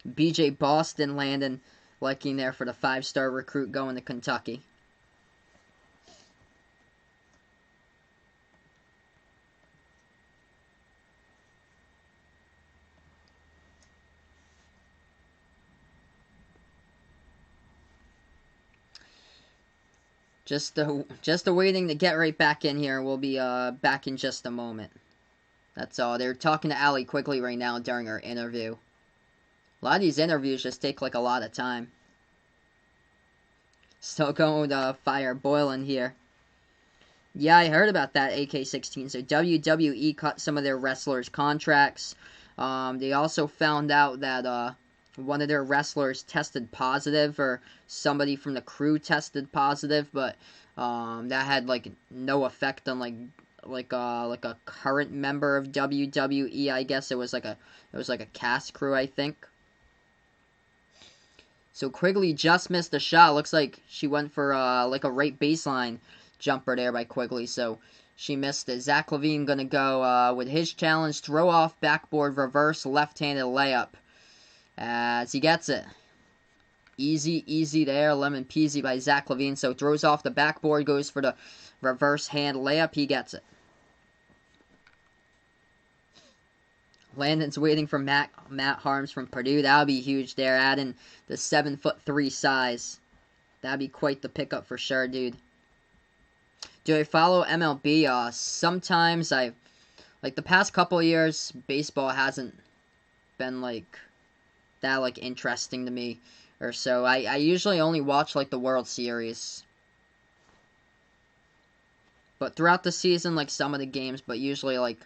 BJ Boston landing liking there for the 5-star recruit going to Kentucky. Just waiting to get right back in here. We'll be back in just a moment. That's all. They're talking to Allie Quigley right now during our interview. A lot of these interviews just take like a lot of time. Still going to fire boiling here. Yeah, I heard about that, AK16. So WWE cut some of their wrestlers' contracts. They also found out that one of their wrestlers tested positive, or somebody from the crew tested positive, but that had like no effect on like a current member of WWE. I guess it was like a cast crew, I think. So Quigley just missed a shot. Looks like she went for like a right baseline jumper there by Quigley. So she missed it. Zach LaVine going to go with his challenge. Throw off backboard reverse left-handed layup as he gets it. Easy there. Lemon peasy by Zach LaVine. So throws off the backboard, goes for the reverse hand layup. He gets it. Landon's waiting for Matt Harms from Purdue. That'll be huge there, adding the 7'3" size. That'd be quite the pickup for sure, dude. Do I follow MLB? Sometimes like the past couple years, baseball hasn't been like that like interesting to me or so. I usually only watch like the World Series. But throughout the season, like some of the games, but usually like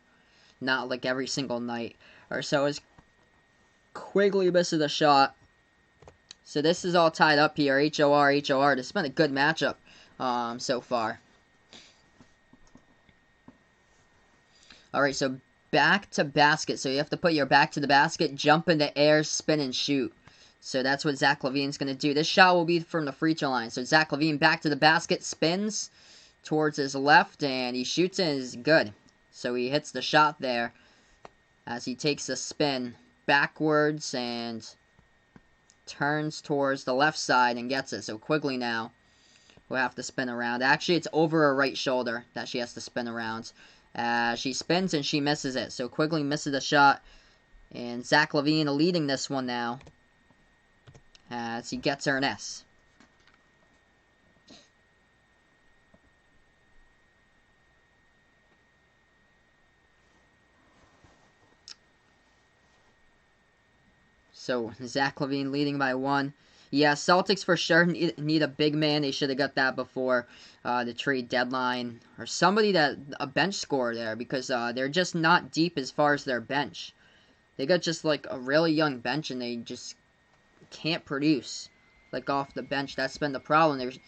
not like every single night or so. As Quigley misses a shot. So this is all tied up here. HOR. This has been a good matchup so far. Alright, so back to basket. So you have to put your back to the basket, jump in the air, spin, and shoot. So that's what Zach LaVine's going to do. This shot will be from the free throw line. So Zach LaVine back to the basket, spins towards his left, and he shoots it and is good. So he hits the shot there as he takes a spin backwards and turns towards the left side and gets it. So Quigley now will have to spin around. Actually, it's over her right shoulder that she has to spin around. She spins and she misses it. So Quigley misses the shot. And Zach LaVine leading this one now as he gets her an S. So Zach LaVine leading by 1. Yeah, Celtics for sure need a big man. They should have got that before the trade deadline. Or somebody a bench scorer there, because they're just not deep as far as their bench. They got just like a really young bench and they just can't produce like off the bench. That's been the problem. There's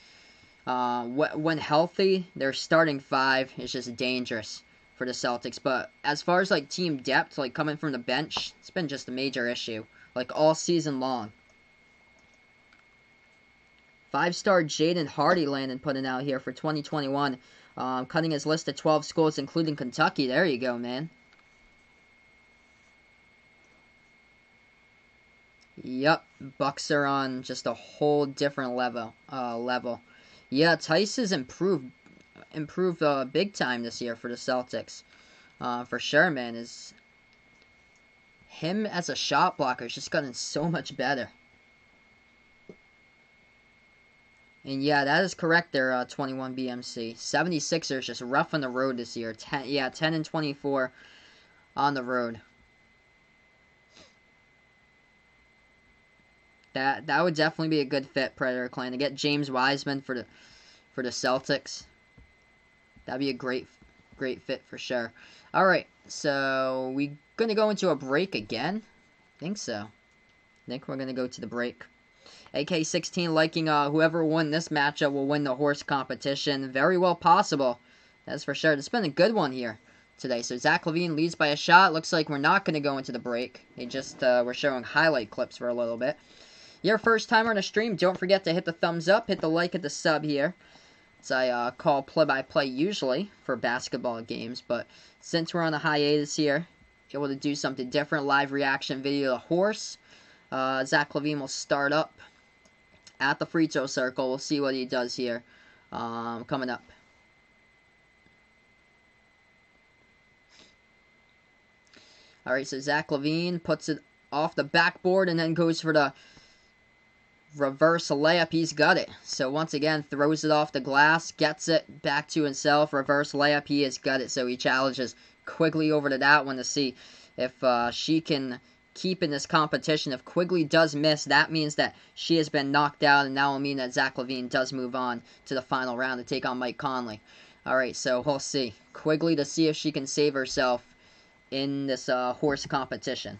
when healthy, their starting 5 is just dangerous for the Celtics. But as far as like team depth, like coming from the bench, it's been just a major issue. Like all season long. 5-star Jaden Hardy Landon putting out here for 2021. Cutting his list to 12 schools, including Kentucky. There you go, man. Yep, Bucks are on just a whole different level. Yeah, Tice has improved big time this year for the Celtics. For sure, man. Him as a shot blocker has just gotten so much better. And yeah, that is correct there, 21 BMC. 76ers just rough on the road this year. 10 and 24 on the road. That would definitely be a good fit, Predator Clan, to get James Wiseman for the Celtics. That'd be a great fit for sure. All right, so we gonna go into a break again. I think so. I think we're gonna go to the break. AK-16 liking whoever won this matchup will win the horse competition. Very well possible. That's for sure. It's been a good one here today. So Zach LaVine leads by a shot. Looks like we're not going to go into the break. They just were showing highlight clips for a little bit. Your first timer on the stream, don't forget to hit the thumbs up, hit the like, hit the sub here. As I call play-by-play usually for basketball games. But since we're on a hiatus here, able to do something different. Live reaction video to horse. Zach LaVine will start up at the free throw circle. We'll see what he does here coming up. Alright, so Zach LaVine puts it off the backboard and then goes for the reverse layup. He's got it. So once again, throws it off the glass, gets it back to himself. Reverse layup, he has got it. So he challenges Quigley over to that one to see if she can keep in this competition. If Quigley does miss, that means that she has been knocked out, and that will mean that Zach LaVine does move on to the final round to take on Mike Conley. Alright, so we'll see. Quigley to see if she can save herself in this horse competition.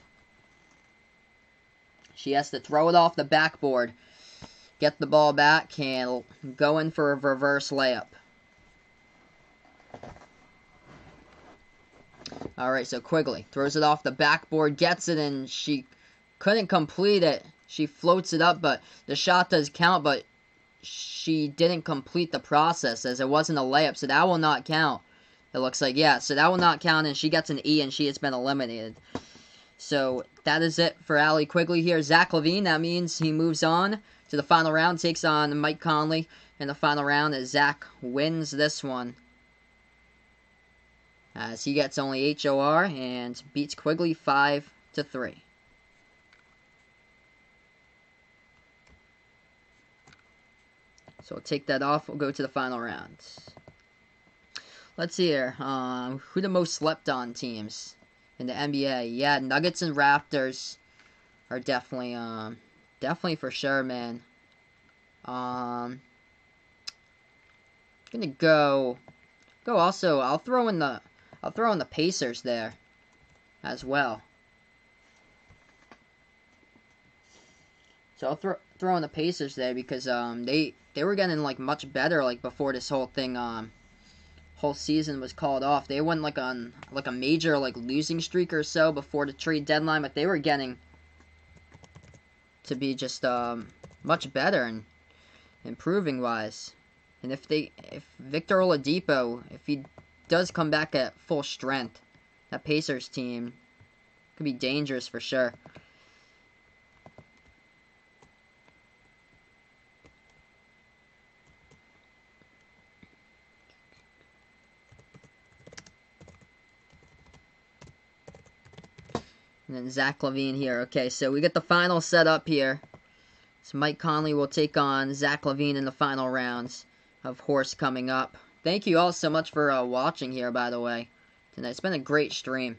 She has to throw it off the backboard, get the ball back, and go in for a reverse layup. Alright, so Quigley throws it off the backboard, gets it, and she couldn't complete it. She floats it up, but the shot does count, but she didn't complete the process as it wasn't a layup, so that will not count. It looks like, yeah, so that will not count, and she gets an E, and she has been eliminated. So that is it for Allie Quigley here. Zach LaVine, that means he moves on to the final round, takes on Mike Conley in the final round as Zach wins this one, as he gets only HOR and beats Quigley 5-3. So we'll take that off. We'll go to the final round. Let's see here. Who the most slept on teams in the NBA? Yeah, Nuggets and Raptors are definitely for sure, man. Gonna go also. I'll throw in the Pacers there as well. So I'll throw in the Pacers there because they were getting like much better like before this whole thing whole season was called off. They went like on like a major like losing streak or so before the trade deadline, but they were getting to be just much better and improving wise. And if Victor Oladipo, if he does come back at full strength, that Pacers team could be dangerous for sure. And then Zach LaVine here. Okay, so we get the final set up here. So Mike Conley will take on Zach LaVine in the final rounds of Horse coming up. Thank you all so much for watching here, by the way. Tonight. It's been a great stream.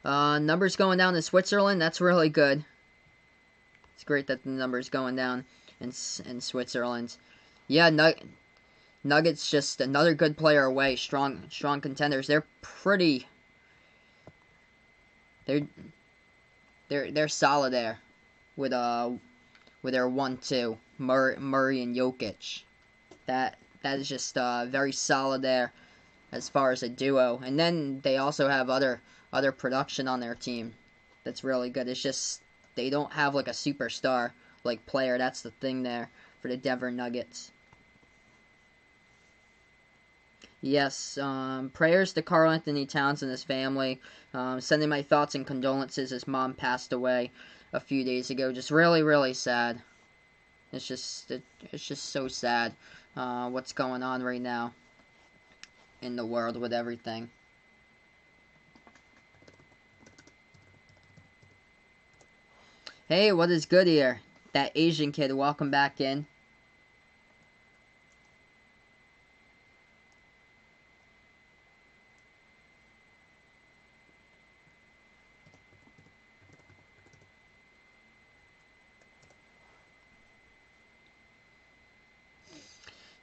Numbers going down in Switzerland. That's really good. It's great that the numbers going down in Switzerland. Yeah, Nuggets just another good player away. Strong contenders. They're pretty. They're solid there with their 1-2 Murray and Jokic. That is just very solid there as far as a duo. And then they also have other production on their team that's really good. It's just they don't have like a superstar like player. That's the thing there for the Denver Nuggets. Yes, prayers to Karl Anthony Towns and his family. Sending my thoughts and condolences. His mom passed away a few days ago. Just really, really sad. It's just so sad what's going on right now in the world with everything. Hey, what is good here? That Asian kid, welcome back in.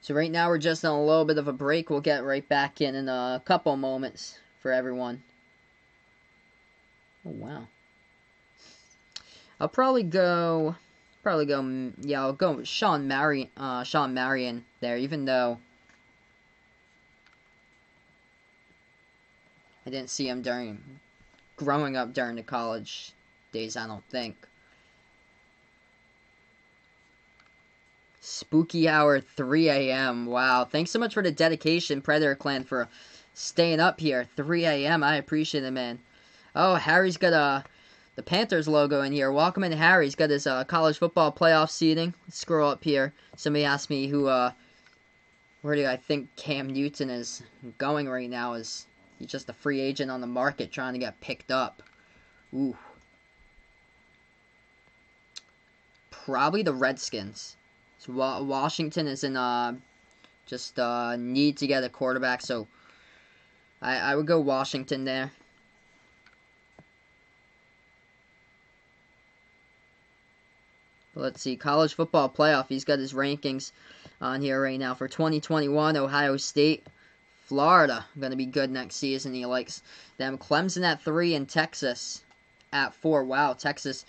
So right now we're just on a little bit of a break. We'll get right back in a couple moments for everyone. Oh, wow. I'll probably go, yeah, I'll go with Sean Marion there, even though I didn't see him growing up during the college days, I don't think. Spooky hour, 3 a.m. Wow, thanks so much for the dedication, Predator Clan, for staying up here, 3 a.m. I appreciate it, man. Oh, Harry's got the Panthers logo in here. Welcome in, Harry. He's got his college football playoff seeding. Let's scroll up here. Somebody asked me where do I think Cam Newton is going right now? Is he's just a free agent on the market trying to get picked up? Ooh. Probably the Redskins. So Washington is in just need to get a quarterback, so I would go Washington there. Let's see, college football playoff. He's got his rankings on here right now for 2021. Ohio State, Florida, going to be good next season. He likes them. Clemson at 3 and Texas at 4. Wow, Texas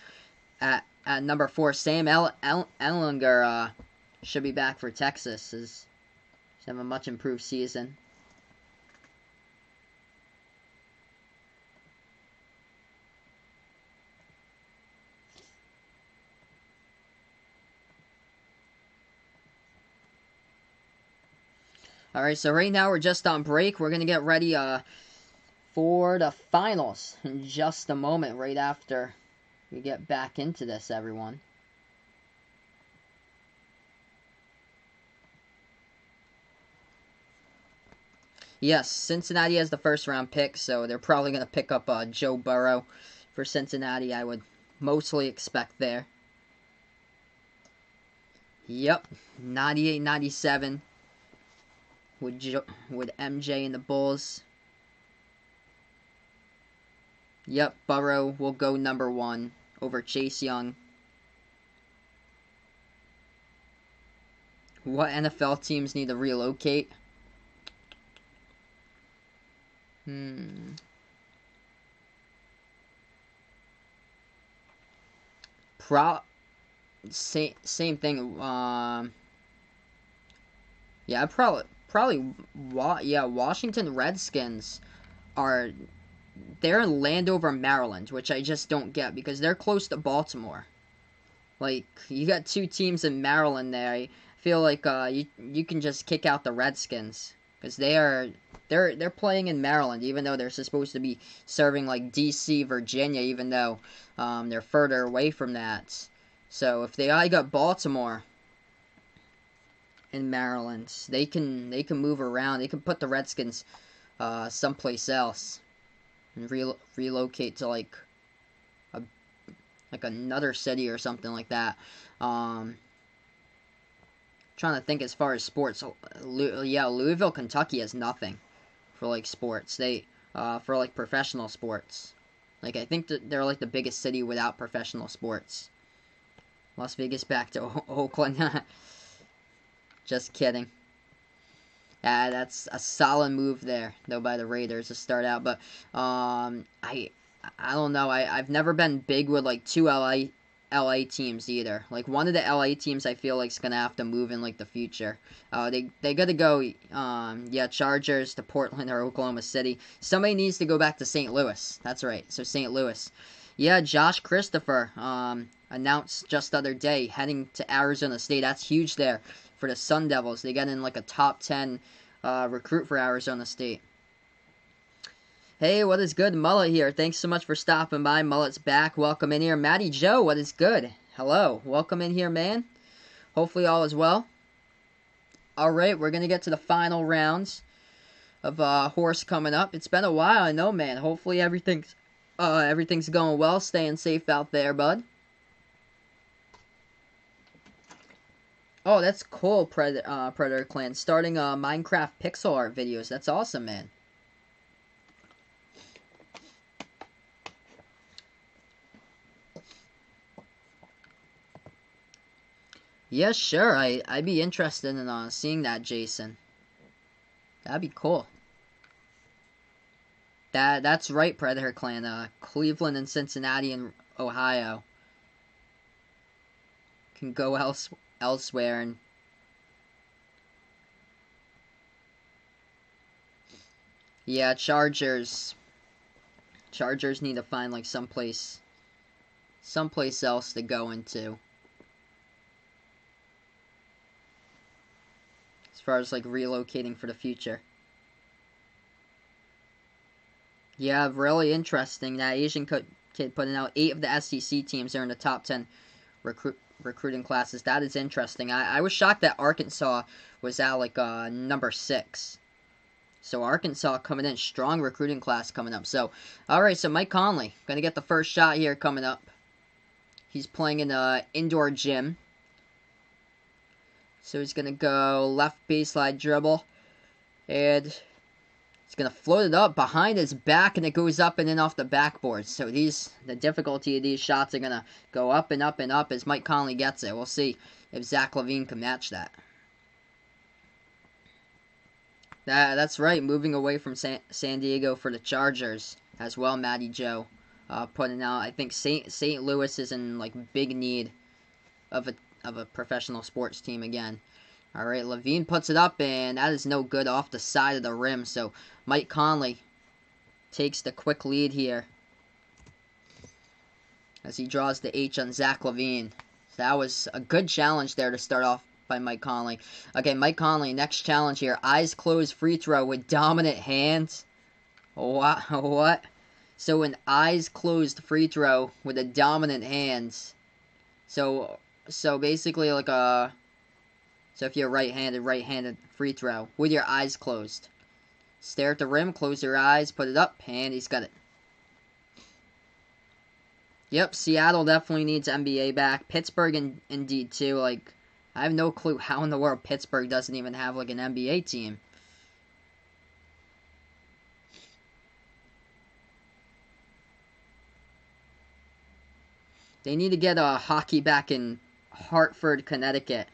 at number 4. Sam Ehlinger should be back for Texas. Should have a much improved season. Alright, so right now we're just on break. We're going to get ready for the finals in just a moment, right after we get back into this, everyone. Yes, Cincinnati has the first round pick, so they're probably going to pick up Joe Burrow for Cincinnati, I would mostly expect there. Yep, 98-97 with MJ and the Bulls. Yep, Burrow will go number 1 over Chase Young. What NFL teams need to relocate? Same thing. Yeah, Washington Redskins they're in Landover, Maryland, which I just don't get because they're close to Baltimore. Like, you got 2 teams in Maryland there. I feel like you can just kick out the Redskins because they're playing in Maryland, even though they're supposed to be serving like DC, Virginia, even though they're further away from that. So if I got Baltimore in Maryland, they can move around. They can put the Redskins someplace else and relocate to like another city or something like that. Trying to think as far as sports. Louisville, Kentucky has nothing for like sports. They for like professional sports. Like I think that they're like the biggest city without professional sports. Las Vegas back to Oakland. Just kidding. That's a solid move there, though, by the Raiders to start out. But I don't know. I've never been big with like 2 LA teams either. Like one of the LA teams, I feel like is gonna have to move in like the future. They gotta go. Chargers to Portland or Oklahoma City. Somebody needs to go back to St. Louis. That's right. So St. Louis. Yeah, Josh Christopher announced just the other day heading to Arizona State. That's huge there for the Sun Devils. They got in like a top 10 recruit for Arizona State. Hey, what is good? Mullet here. Thanks so much for stopping by. Mullet's back. Welcome in here. Matty Joe, what is good? Hello. Welcome in here, man. Hopefully all is well. Alright, we're going to get to the final rounds of horse coming up. It's been a while, I know, man. Hopefully everything's going well. Staying safe out there, bud. Oh, that's cool, Predator Clan. Starting Minecraft pixel art videos. That's awesome, man. Yeah, sure. I'd be interested in seeing that, Jason. That'd be cool. That's right, Predator Clan. Cleveland and Cincinnati and Ohio can go elsewhere and yeah, Chargers need to find like someplace else to go into. As far as like relocating for the future. Yeah, really interesting. That Asian kid putting out 8 of the SEC teams are in the top 10 recruiting classes. That is interesting. I was shocked that Arkansas was at like number 6. So Arkansas coming in, strong recruiting class coming up. So, alright, so Mike Conley, going to get the first shot here coming up. He's playing in an indoor gym. So he's going to go left baseline dribble. And he's going to float it up behind his back, and it goes up and in off the backboard. So the difficulty of these shots are going to go up and up and up as Mike Conley gets it. We'll see if Zach LaVine can match that. That's right, moving away from San Diego for the Chargers as well, Matty Joe. Putting out, I think St. Louis is in like big need of a professional sports team again. Alright, LaVine puts it up, and that is no good off the side of the rim. So Mike Conley takes the quick lead here as he draws the H on Zach LaVine. So that was a good challenge there to start off by Mike Conley. Okay, Mike Conley, next challenge here. Eyes closed free throw with dominant hands. What? What? So an eyes closed free throw with a dominant hands. So basically like a... So if you're right-handed free throw with your eyes closed. Stare at the rim, close your eyes, put it up, and he's got it. Yep, Seattle definitely needs NBA back. Pittsburgh indeed too. Like, I have no clue how in the world Pittsburgh doesn't even have like an NBA team. They need to get hockey back in Hartford, Connecticut.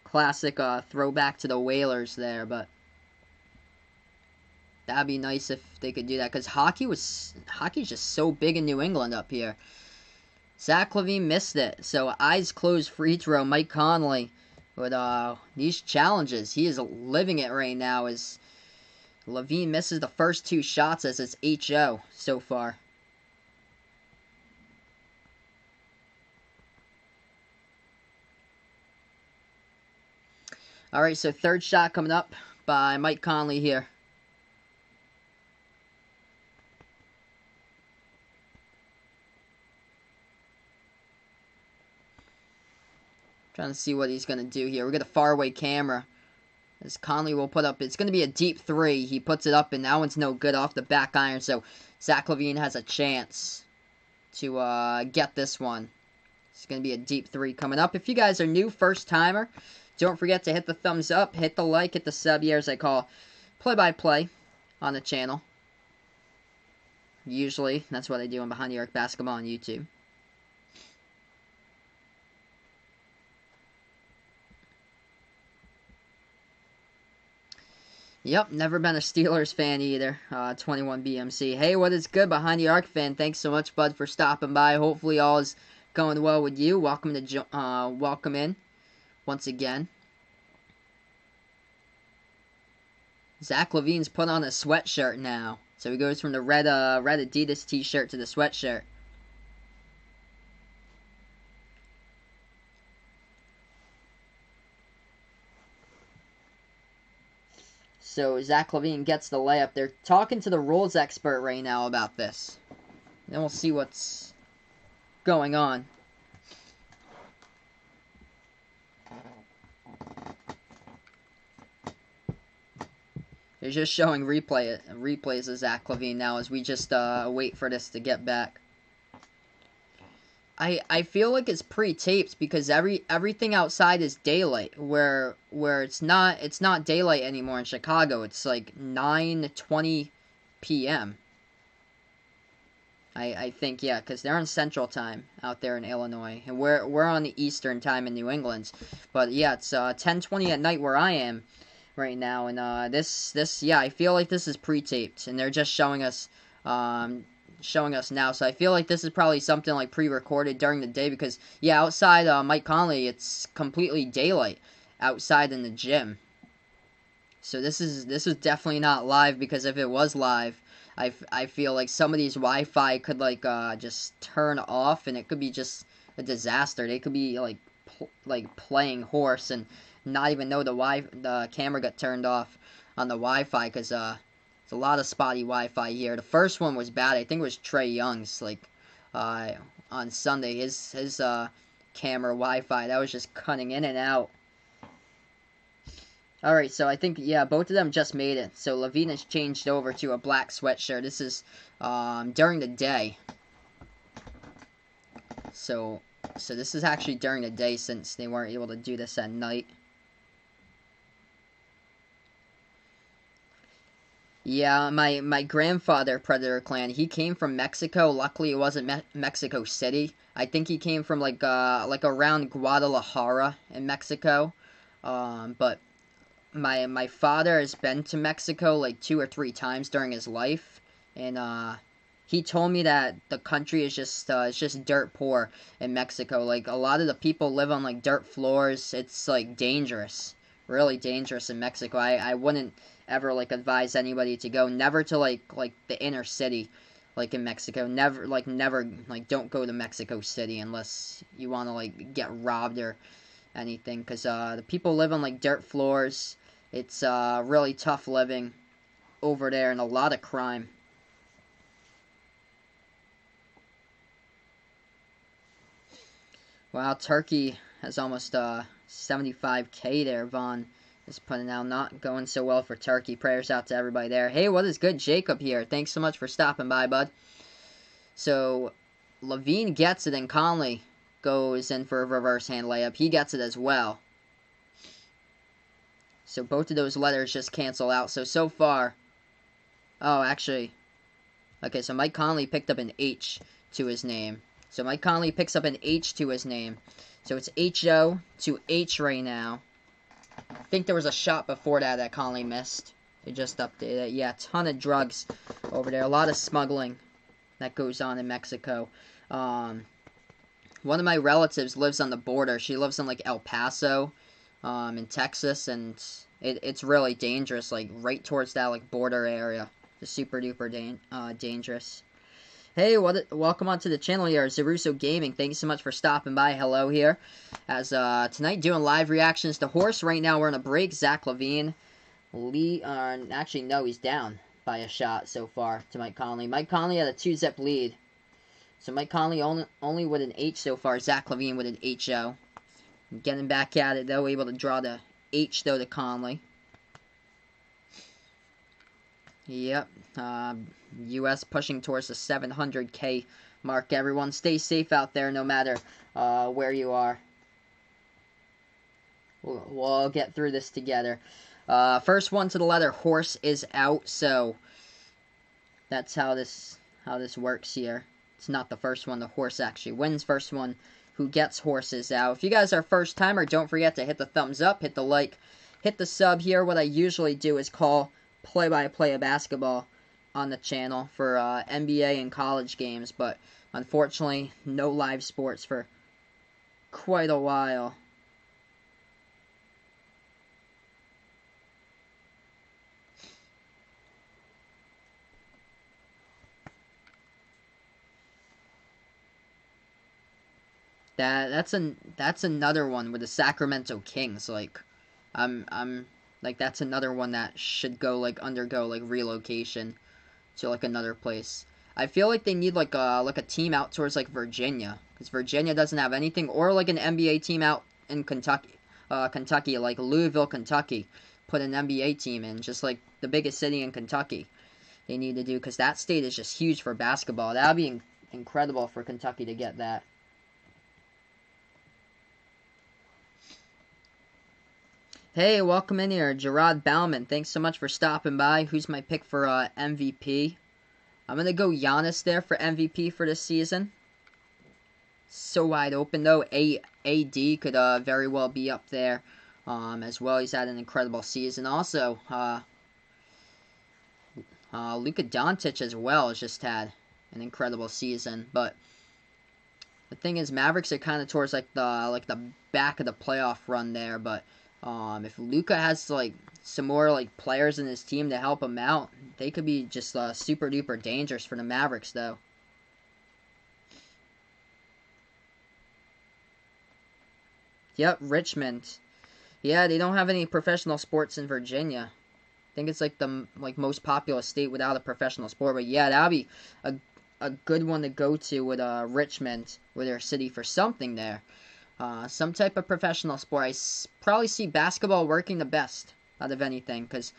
Classic throwback to the Whalers there, but that'd be nice if they could do that, because hockey's just so big in New England up here. Zach LaVine missed it, so eyes closed free throw. Mike Conley with these challenges, he is living it right now. As LaVine misses the first two shots as it's HO so far. Alright, so third shot coming up by Mike Conley here. Trying to see what he's going to do here. We got a faraway camera. As Conley will put up, it's going to be a deep three. He puts it up, and that one's no good off the back iron. So Zach LaVine has a chance to get this one. It's going to be a deep three coming up. If you guys are new, first timer, don't forget to hit the thumbs up, hit the like, hit the sub here, as I call play-by-play on the channel. Usually, that's what I do on Behind the Arc Basketball on YouTube. Yep, never been a Steelers fan either. 21 BMC. Hey, what is good, Behind the Arc fan? Thanks so much, bud, for stopping by. Hopefully all is going well with you. Welcome in once again. Zach LaVine's put on a sweatshirt now. So he goes from the red Adidas t-shirt to the sweatshirt. So Zach LaVine gets the layup. They're talking to the rules expert right now about this. Then we'll see what's going on. They're just showing replays of Zach LaVine now as we just wait for this to get back. I feel like it's pre-taped because everything outside is daylight. Where it's not daylight anymore in Chicago. It's like 9:20 p.m. I think, yeah, because they're on Central Time out there in Illinois, and we're on the Eastern Time in New England. But yeah, it's 10:20 at night where I am right now, and this yeah, I feel like this is pre-taped, and they're just showing us now. So I feel like this is probably something like pre-recorded during the day, because yeah, outside Mike Conley, it's completely daylight outside in the gym. So this is definitely not live, because if it was live, I feel like some of these Wi-Fi could like just turn off, and it could be just a disaster. They could be like playing horse and not even know the camera got turned off on the Wi-Fi, because it's a lot of spotty Wi-Fi here. The first one was bad. I think it was Trae Young's, like on Sunday, his camera Wi-Fi, that was just cutting in and out. Alright, so I think, yeah, both of them just made it. So LaVine has changed over to a black sweatshirt. This is during the day. So this is actually during the day, since they weren't able to do this at night. Yeah, my grandfather, Predator Clan, he came from Mexico. Luckily, it wasn't Mexico City. I think he came from like around Guadalajara in Mexico. But my father has been to Mexico like 2 or 3 times during his life, and he told me that the country is just it's just dirt poor in Mexico. Like, a lot of the people live on like dirt floors. It's like dangerous, really dangerous in Mexico. I wouldn't ever like advise anybody to go. Never to like the inner city, like in Mexico. Never don't go to Mexico City unless you want to like get robbed or anything, because the people live on like dirt floors. It's really tough living over there, and a lot of crime. Wow, Turkey has almost 75K there. Vaughn is putting out. Not going so well for Turkey. Prayers out to everybody there. Hey, what is good? Jacob here. Thanks so much for stopping by, bud. So, LaVine gets it, and Conley goes in for a reverse hand layup. He gets it as well. So, both of those letters just cancel out. So far... Oh, actually... Okay, so Mike Conley picked up an H to his name. So Mike Conley picks up an H to his name. So it's H-O to H right now. I think there was a shot before that Conley missed. They just updated it. Yeah, a ton of drugs over there. A lot of smuggling that goes on in Mexico. One of my relatives lives on the border. She lives in, like, El Paso in Texas. And it's really dangerous, like, right towards that, like, border area. It's super duper dangerous. Hey, welcome onto the channel here, Zeruso Gaming. Thank you so much for stopping by. Hello here. As tonight doing live reactions to Horse. Right now we're in a break. Zach LaVine. Actually no, he's down by a shot so far to Mike Conley. Mike Conley had a 2-zip lead. So Mike Conley only with an H so far. Zach LaVine with an H-O. Getting back at it though, able to draw the H though to Conley. Yep, U.S. pushing towards the 700K mark. Everyone stay safe out there no matter where you are. We'll all get through this together. First one to the letter Horse is out, so that's how this works here. It's not the first one. The Horse actually wins. First one who gets Horse is out. If you guys are first timer, don't forget to hit the thumbs up, hit the like, hit the sub here. What I usually do is call play-by-play of basketball on the channel for NBA and college games, but unfortunately no live sports for quite a while. That's another one with the Sacramento Kings. Like I'm like, that's another one that should go, like, undergo, like, relocation to, like, another place. I feel like they need, like a team out towards, like, Virginia. Because Virginia doesn't have anything. Or, like, an NBA team out in Kentucky, like Louisville, Kentucky. Put an NBA team in, just like the biggest city in Kentucky. They need to do, because that state is just huge for basketball. That would be incredible for Kentucky to get that. Hey, welcome in here, Gerard Bauman. Thanks so much for stopping by. Who's my pick for MVP? I'm going to go Giannis there for MVP for this season. So wide open, though. AD could very well be up there as well. He's had an incredible season. Also, Luka Doncic as well has just had an incredible season. But the thing is, Mavericks are kind of towards like the back of the playoff run there, but if Luka has, like, some more, like, players in his team to help him out, they could be just super duper dangerous for the Mavericks, though. Yep, Richmond. Yeah, they don't have any professional sports in Virginia. I think it's, like, the most populous state without a professional sport. But, yeah, that would be a good one to go to with Richmond, with their city, for something there. Some type of professional sport. I probably see basketball working the best out of anything, because,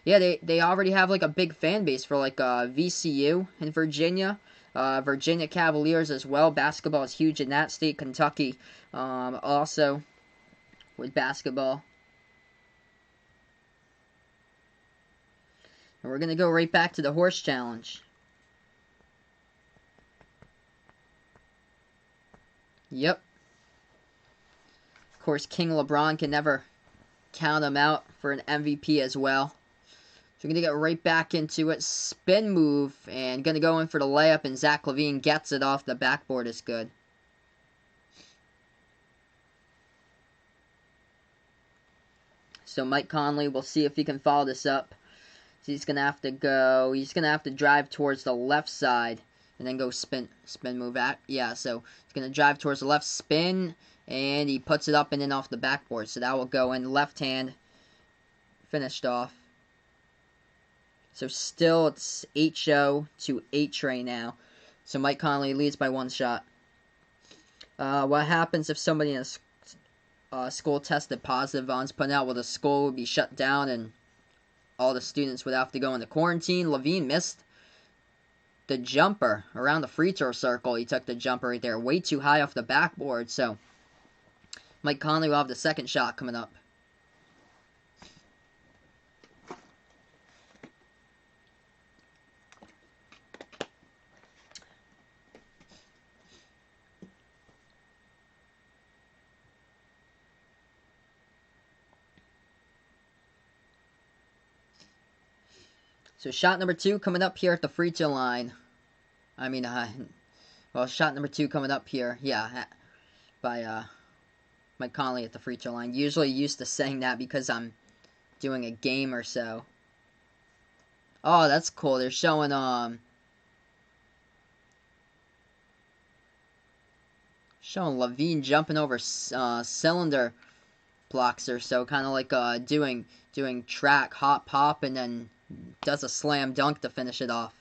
yeah, they already have, like, a big fan base for, like, VCU in Virginia, Virginia Cavaliers as well. Basketball is huge in that state. Kentucky, also, with basketball. And we're going to go right back to the Horse Challenge. Yep. Of course, King LeBron can never count him out for an MVP as well. So we're going to get right back into it. Spin move, and going to go in for the layup, and Zach LaVine gets it off the backboard. Is good. So Mike Conley, we'll see if he can follow this up. So he's going to have to drive towards the left side, and then go spin move at. Yeah, so he's going to drive towards the left, spin, And he puts it up and in off the backboard. So that will go in. Left hand. Finished off. So still it's 8-0 to 8-tray now. So Mike Conley leads by 1 shot. What happens if somebody in a school tested positive on put out? Well, the school would be shut down and all the students would have to go into quarantine. LaVine missed the jumper around the free throw circle. He took the jumper right there, way too high off the backboard. So Mike Conley will have the second shot coming up. So shot number 2 coming up here at the free throw line. Well, shot number 2 coming up here, yeah, by Mike Conley at the free throw line. Usually used to saying that because I'm doing a game or so. Oh, that's cool. They're showing LaVine jumping over cylinder blocks or so, kind of like doing track hop, and then does a slam dunk to finish it off.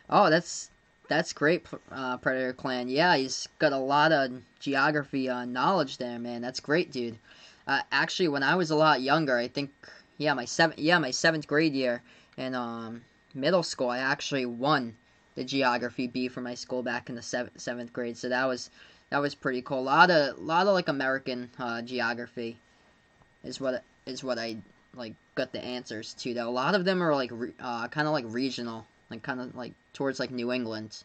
Oh, that's great, Predator Clan. Yeah, he's got a lot of geography knowledge there, man. That's great, dude. Actually, when I was a lot younger, I think, my 7th grade year in middle school, I actually won the geography bee for my school back in the 7th grade. So that was pretty cool. A lot of like American geography is what I like got the answers to. Though a lot of them are like kind of like regional, like kind of like towards like New England.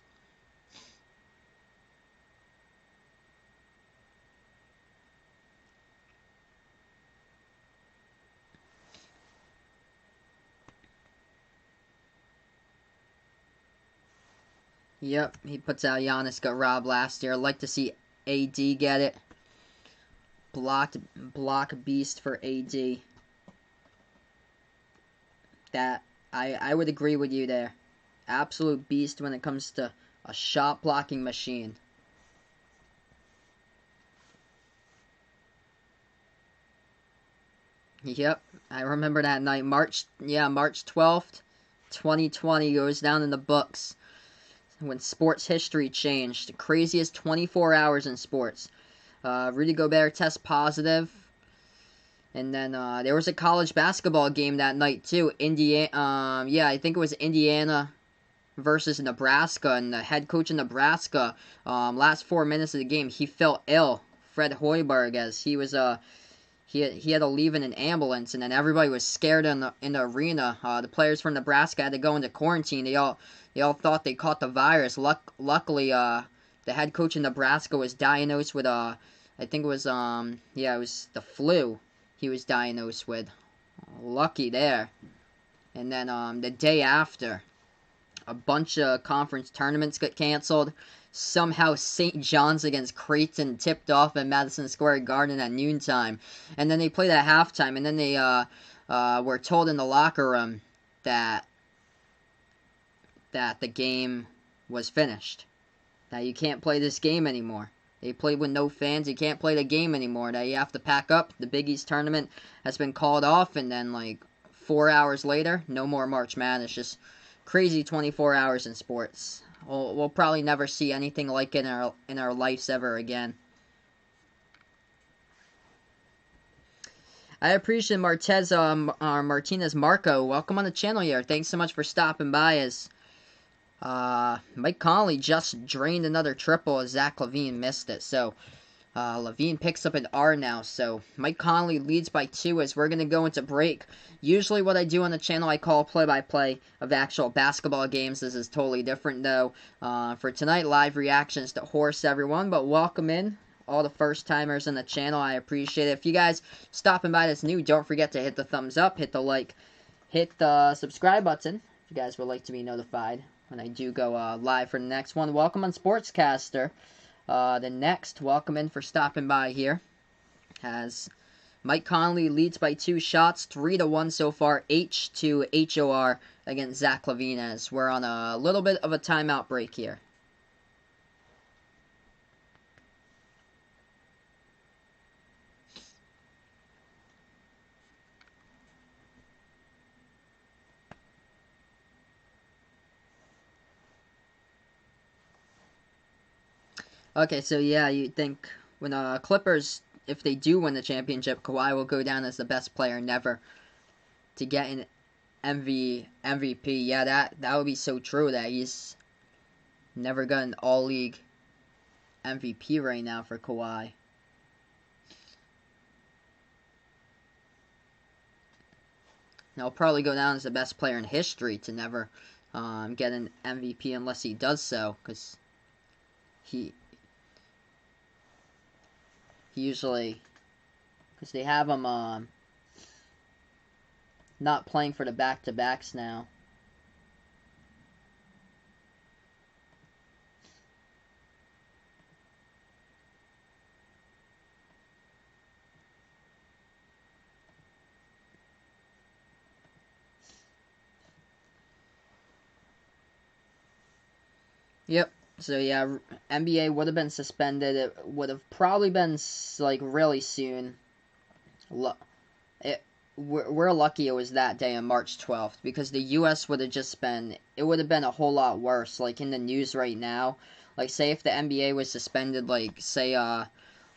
Yep, he puts out Giannis, got robbed last year. I'd like to see AD get it. Block beast for AD. That I would agree with you there. Absolute beast when it comes to a shot blocking machine. Yep, I remember that night. March 12th, 2020 goes down in the books when sports history changed. The craziest 24 hours in sports. Rudy Gobert tests positive. And then there was a college basketball game that night too. I think it was Indiana versus Nebraska, and the head coach in Nebraska, last 4 minutes of the game, he fell ill. Fred Hoiberg, as he was he had to leave in an ambulance, and then everybody was scared in the arena. The players from Nebraska had to go into quarantine. They all thought they caught the virus. Luckily, the head coach in Nebraska was diagnosed with I think it was it was the flu. He was diagnosed with. Lucky there. And then the day after, a bunch of conference tournaments got canceled. Somehow St. John's against Creighton tipped off at Madison Square Garden at noontime. And then they played at halftime. And then they were told in the locker room that the game was finished. That you can't play this game anymore. They played with no fans. You can't play the game anymore. Now you have to pack up. The Big East tournament has been called off, and then like 4 hours later, no more March Madness. Just crazy 24 hours in sports. We'll probably never see anything like it in our lives ever again. I appreciate Martinez Marco. Welcome on the channel here. Thanks so much for stopping by. As Mike Conley just drained another triple as Zach LaVine missed it. So LaVine picks up an R now. So Mike Conley leads by 2 as we're going to go into break. Usually what I do on the channel, I call play-by-play of actual basketball games. This is totally different though. For tonight, live reactions to Horse everyone. But welcome in all the first-timers on the channel. I appreciate it. If you guys stopping by that's new, don't forget to hit the thumbs up, hit the like, hit the subscribe button if you guys would like to be notified when I do go live for the next one. Welcome on Sportscaster. The next, welcome in for stopping by here. As Mike Conley leads by 2 shots, 3-1 so far, H to HOR against Zach LaVine as we're on a little bit of a timeout break here. Okay, so yeah, you think when Clippers, if they do win the championship, Kawhi will go down as the best player never to get an MVP. Yeah, that would be so true that he's never got an all-league MVP right now for Kawhi. And he'll probably go down as the best player in history to never get an MVP unless he does so, because he usually, because they have him not playing for the back-to-backs now. Yep. So yeah, NBA would have been suspended. It would have probably been like really soon. We're lucky it was that day on March 12th because the U.S. would have just been. It would have been a whole lot worse. Like in the news right now, like say if the NBA was suspended, like say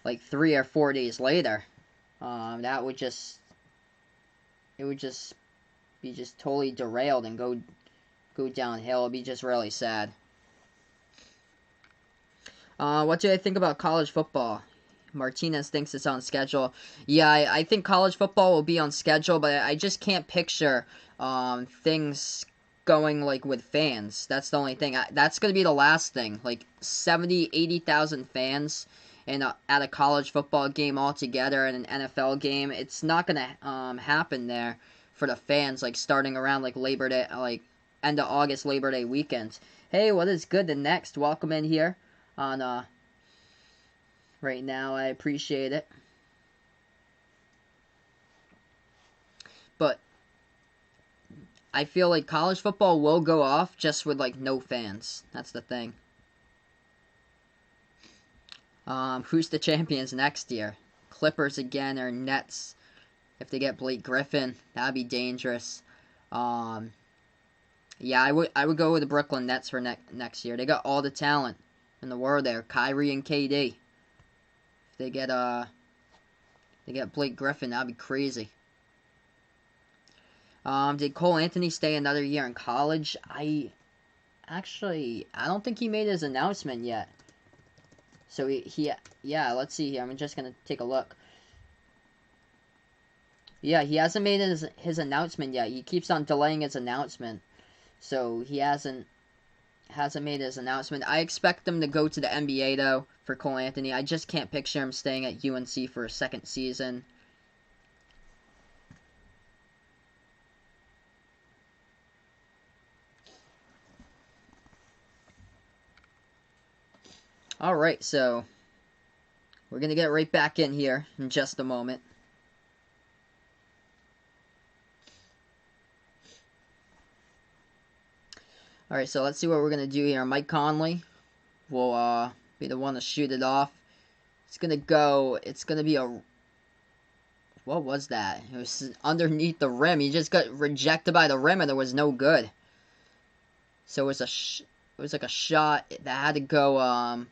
like 3 or 4 days later, that would just it would just be just totally derailed and go downhill. It'd be just really sad. What do I think about college football? Martinez thinks it's on schedule. Yeah, I think college football will be on schedule, but I just can't picture things going like with fans. That's the only thing. That's going to be the last thing. Like 70, 80,000 fans at a college football game altogether and an NFL game. It's not going to happen there for the fans, like starting around like Labor Day, like end of August, Labor Day weekend. Hey, what is good? The next, welcome in here on right now. I appreciate it. But I feel like college football will go off just with like no fans. That's the thing. Who's the champions next year? Clippers again or Nets? If they get Blake Griffin, that'd be dangerous. Yeah, I would go with the Brooklyn Nets for next year. They got all the talent in the world there. Kyrie and KD. If they get Blake Griffin, that'd be crazy. Did Cole Anthony stay another year in college? I don't think he made his announcement yet. So yeah, let's see here. I'm just gonna take a look. Yeah, he hasn't made his announcement yet. He keeps on delaying his announcement. So he hasn't made his announcement. I expect him to go to the NBA though for Cole Anthony. I just can't picture him staying at UNC for a second season. Alright, so we're going to get right back in here in just a moment. Alright, so let's see what we're going to do here. Mike Conley will be the one to shoot it off. It's going to be a... What was that? It was underneath the rim. He just got rejected by the rim and it was no good. So it was like a shot that had to go...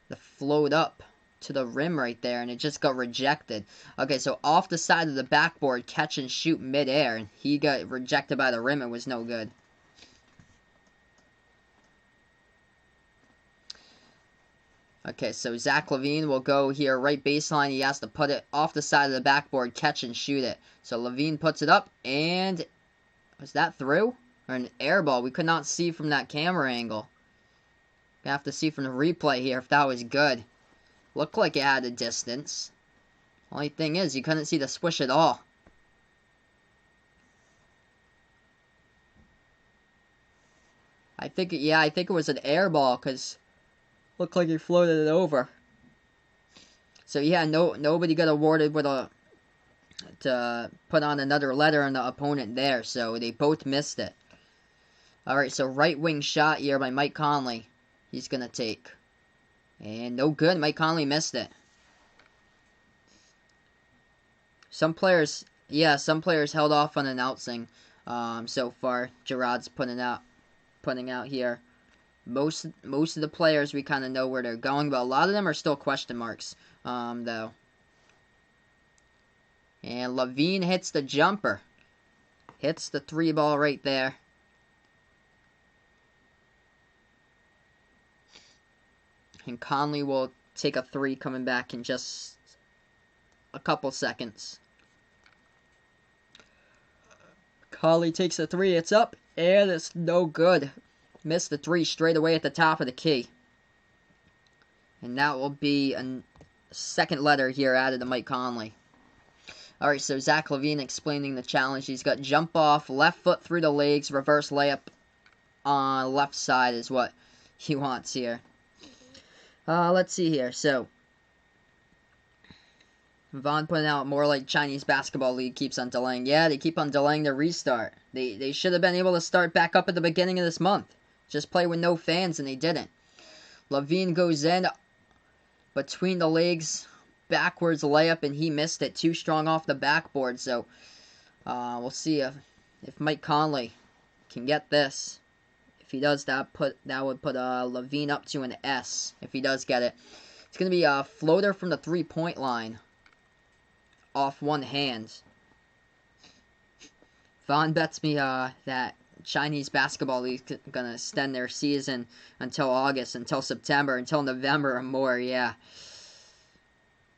the float up to the rim right there, and it just got rejected. Okay, so off the side of the backboard, catch and shoot midair, and he got rejected by the rim. It was no good. Okay, so Zach LaVine will go here, right baseline. He has to put it off the side of the backboard, catch and shoot it. So LaVine puts it up, and was that through? Or an air ball? We could not see from that camera angle. Gonna have to see from the replay here if that was good. Looked like it had a distance. Only thing is, you couldn't see the swish at all. I think it was an air ball because looked like he floated it over. So yeah, nobody got awarded with a to put on another letter on the opponent there, so they both missed it. Alright, so right wing shot here by Mike Conley. He's gonna take. And no good. Mike Conley missed it. Some players held off on announcing so far. Gerard's putting out here. Most of the players we kind of know where they're going, but a lot of them are still question marks, though. And LaVine hits the jumper. Hits the 3 ball right there. And Conley will take a 3 coming back in just a couple seconds. Conley takes a 3. It's up, and it's no good. Missed the 3 straight away at the top of the key. And that will be a second letter here added to Mike Conley. Alright, so Zach LaVine explaining the challenge. He's got jump off, left foot through the legs, reverse layup on left side is what he wants here. Let's see here. So, Vaughn putting out more like Chinese Basketball League keeps on delaying. Yeah, they keep on delaying the restart. They should have been able to start back up at the beginning of this month. Just play with no fans, and they didn't. LaVine goes in between the legs, backwards layup, and he missed it. Too strong off the backboard, so we'll see if Mike Conley can get this. If he does, that would put LaVine up to an S, if he does get it. It's going to be a floater from the three-point line off one hand. Vaughn bets me that Chinese Basketball League is going to extend their season until August, until September, until November or more, yeah.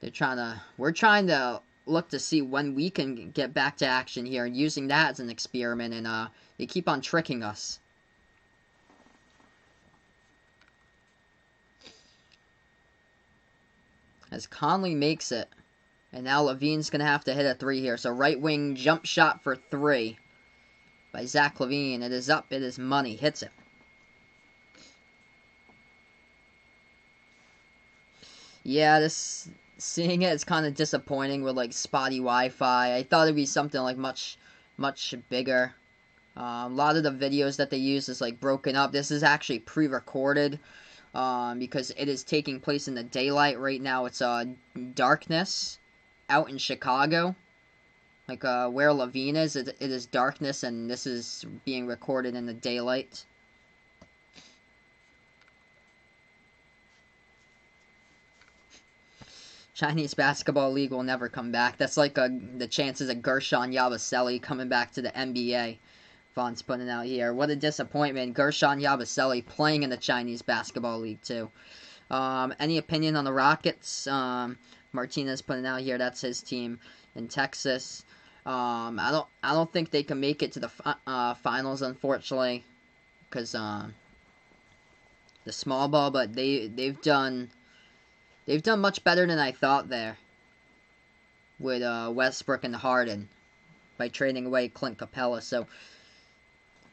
We're trying to look to see when we can get back to action here, and using that as an experiment, and they keep on tricking us. As Conley makes it, and now LaVine's going to have to hit a 3 here, so right wing jump shot for 3 by Zach LaVine. It is up, it is money, hits it. Yeah, seeing it is kind of disappointing with like spotty Wi-Fi. I thought it'd be something like much bigger. A lot of the videos that they use is like broken up. This is actually pre-recorded because it is taking place in the daylight right now. It's darkness out in Chicago, like where LaVine is. It is darkness, and this is being recorded in the daylight. Chinese Basketball League will never come back. That's like the chances of Gershon Yabusele coming back to the NBA. Vaughn's putting out here. What a disappointment. Gershon Yabusele playing in the Chinese Basketball League too. Any opinion on the Rockets? Martinez putting out here. That's his team in Texas. I don't think they can make it to the finals, unfortunately, because the small ball. But they've done much better than I thought there with Westbrook and Harden by trading away Clint Capella. So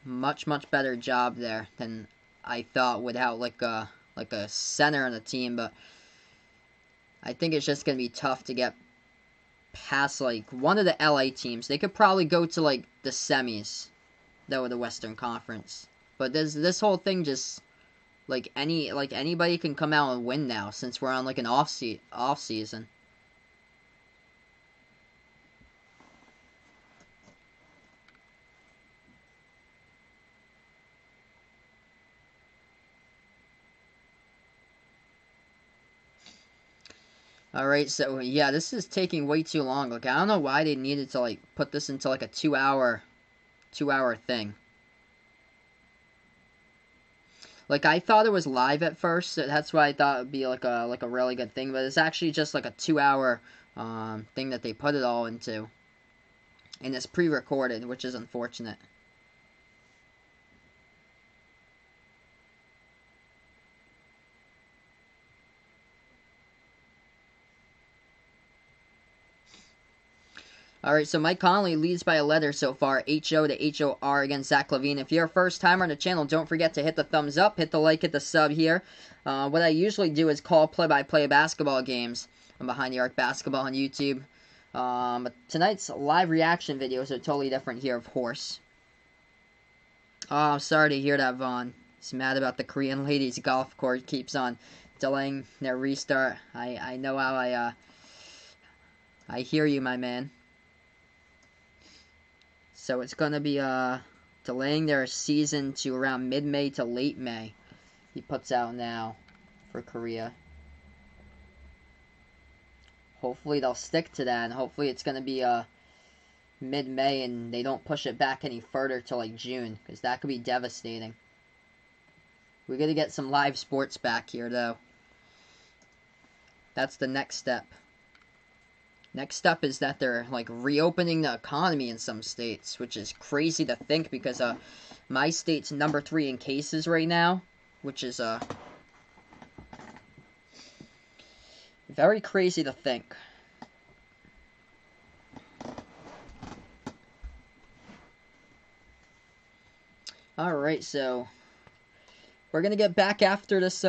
much better job there than I thought without like a center on the team. But I think it's just gonna be tough to get past like one of the LA teams. They could probably go to like the semis, though, of the Western Conference. But this whole thing just anybody can come out and win now, since we're on like an off season. Alright, so yeah, this is taking way too long. Like, I don't know why they needed to like put this into like a 2-hour thing. Like, I thought it was live at first, so that's why I thought it would be like a really good thing, but it's actually just like a 2-hour thing that they put it all into. And it's pre-recorded, which is unfortunate. Alright, so Mike Conley leads by a letter so far, HO to HOR against Zach LaVine. If you're a first timer on the channel, don't forget to hit the thumbs up, hit the like, hit the sub here. What I usually do is call play-by-play basketball games on Behind the Arc Basketball on YouTube. But tonight's live reaction videos are totally different here, of course. Oh, I'm sorry to hear that, Vaughn. He's mad about the Korean ladies golf course keeps on delaying their restart. I know how I hear you, my man. So it's gonna be delaying their season to around mid-May to late May. He puts out now for Korea. Hopefully they'll stick to that, and hopefully it's gonna be mid-May and they don't push it back any further till like June, because that could be devastating. We're gonna get some live sports back here though. That's the next step. Next up is that they're like reopening the economy in some states, which is crazy to think because my state's number 3 in cases right now, which is very crazy to think. Alright, so we're gonna get back after this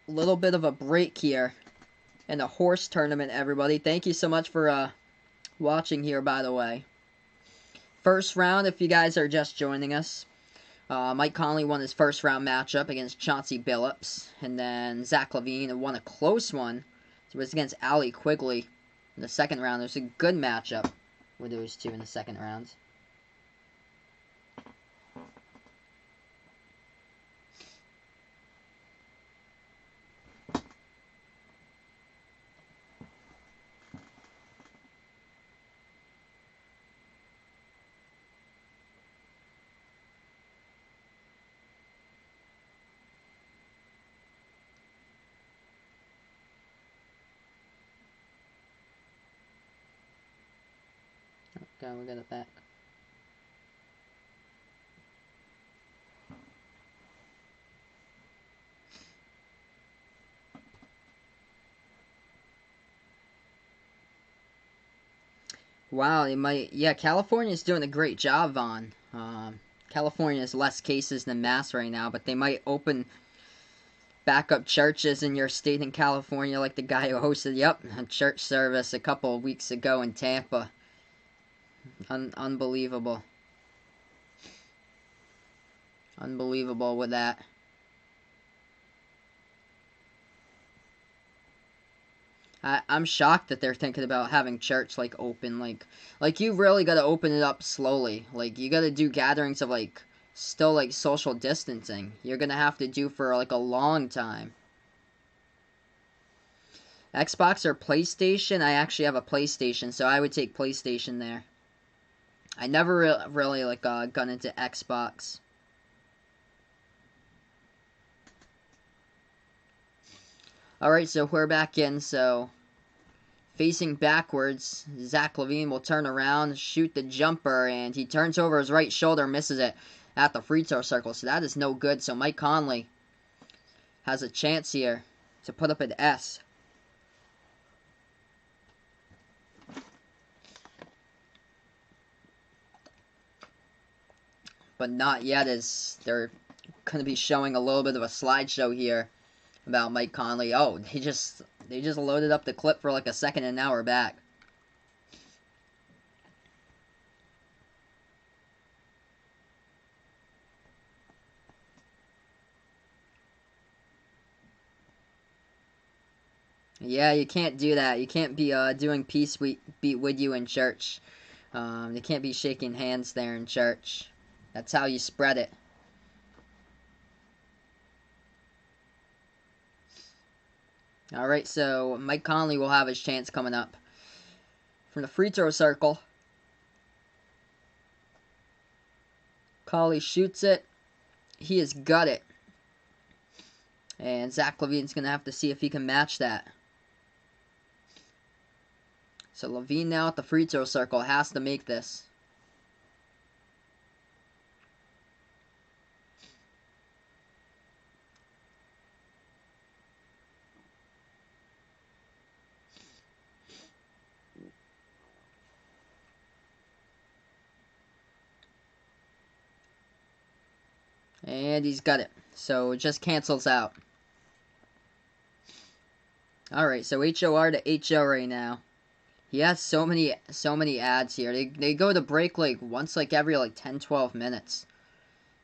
little bit of a break here in the horse tournament, everybody. Thank you so much for watching here, by the way. First round, if you guys are just joining us, Mike Conley won his first round matchup against Chauncey Billups, and then Zach LaVine won a close one. It was against Allie Quigley in the second round. It was a good matchup with those two in the second round. Okay, we got it back. Wow, it might. Yeah, California's doing a great job, Vaughn. California has less cases than Mass right now, but they might open back up churches in your state in California, like the guy who hosted, a church service a couple of weeks ago in Tampa. Unbelievable. Unbelievable with that. I'm shocked that they're thinking about having church like open, like you really got to open it up slowly. Like you got to do gatherings of like still like social distancing. You're gonna have to do for like a long time. Xbox or PlayStation? I actually have a PlayStation, so I would take PlayStation there. I never really like gone into Xbox. Alright, so we're back in, so facing backwards, Zach LaVine will turn around, shoot the jumper, and he turns over his right shoulder, misses it at the free throw circle, so that is no good. So Mike Conley has a chance here to put up an S. But not yet, as they're going to be showing a little bit of a slideshow here about Mike Conley. Oh, they just loaded up the clip for like a second and now we're back. Yeah, you can't do that. You can't be doing peace be with you in church. You can't be shaking hands there in church. That's how you spread it. Alright, so Mike Conley will have his chance coming up. From the free throw circle, Conley shoots it. He has got it. And Zach LaVine's going to have to see if he can match that. So LaVine now at the free throw circle has to make this. And he's got it. So it just cancels out. Alright, so HOR to HO right now. He has so many ads here. They go to break like once like every like 10-12 minutes.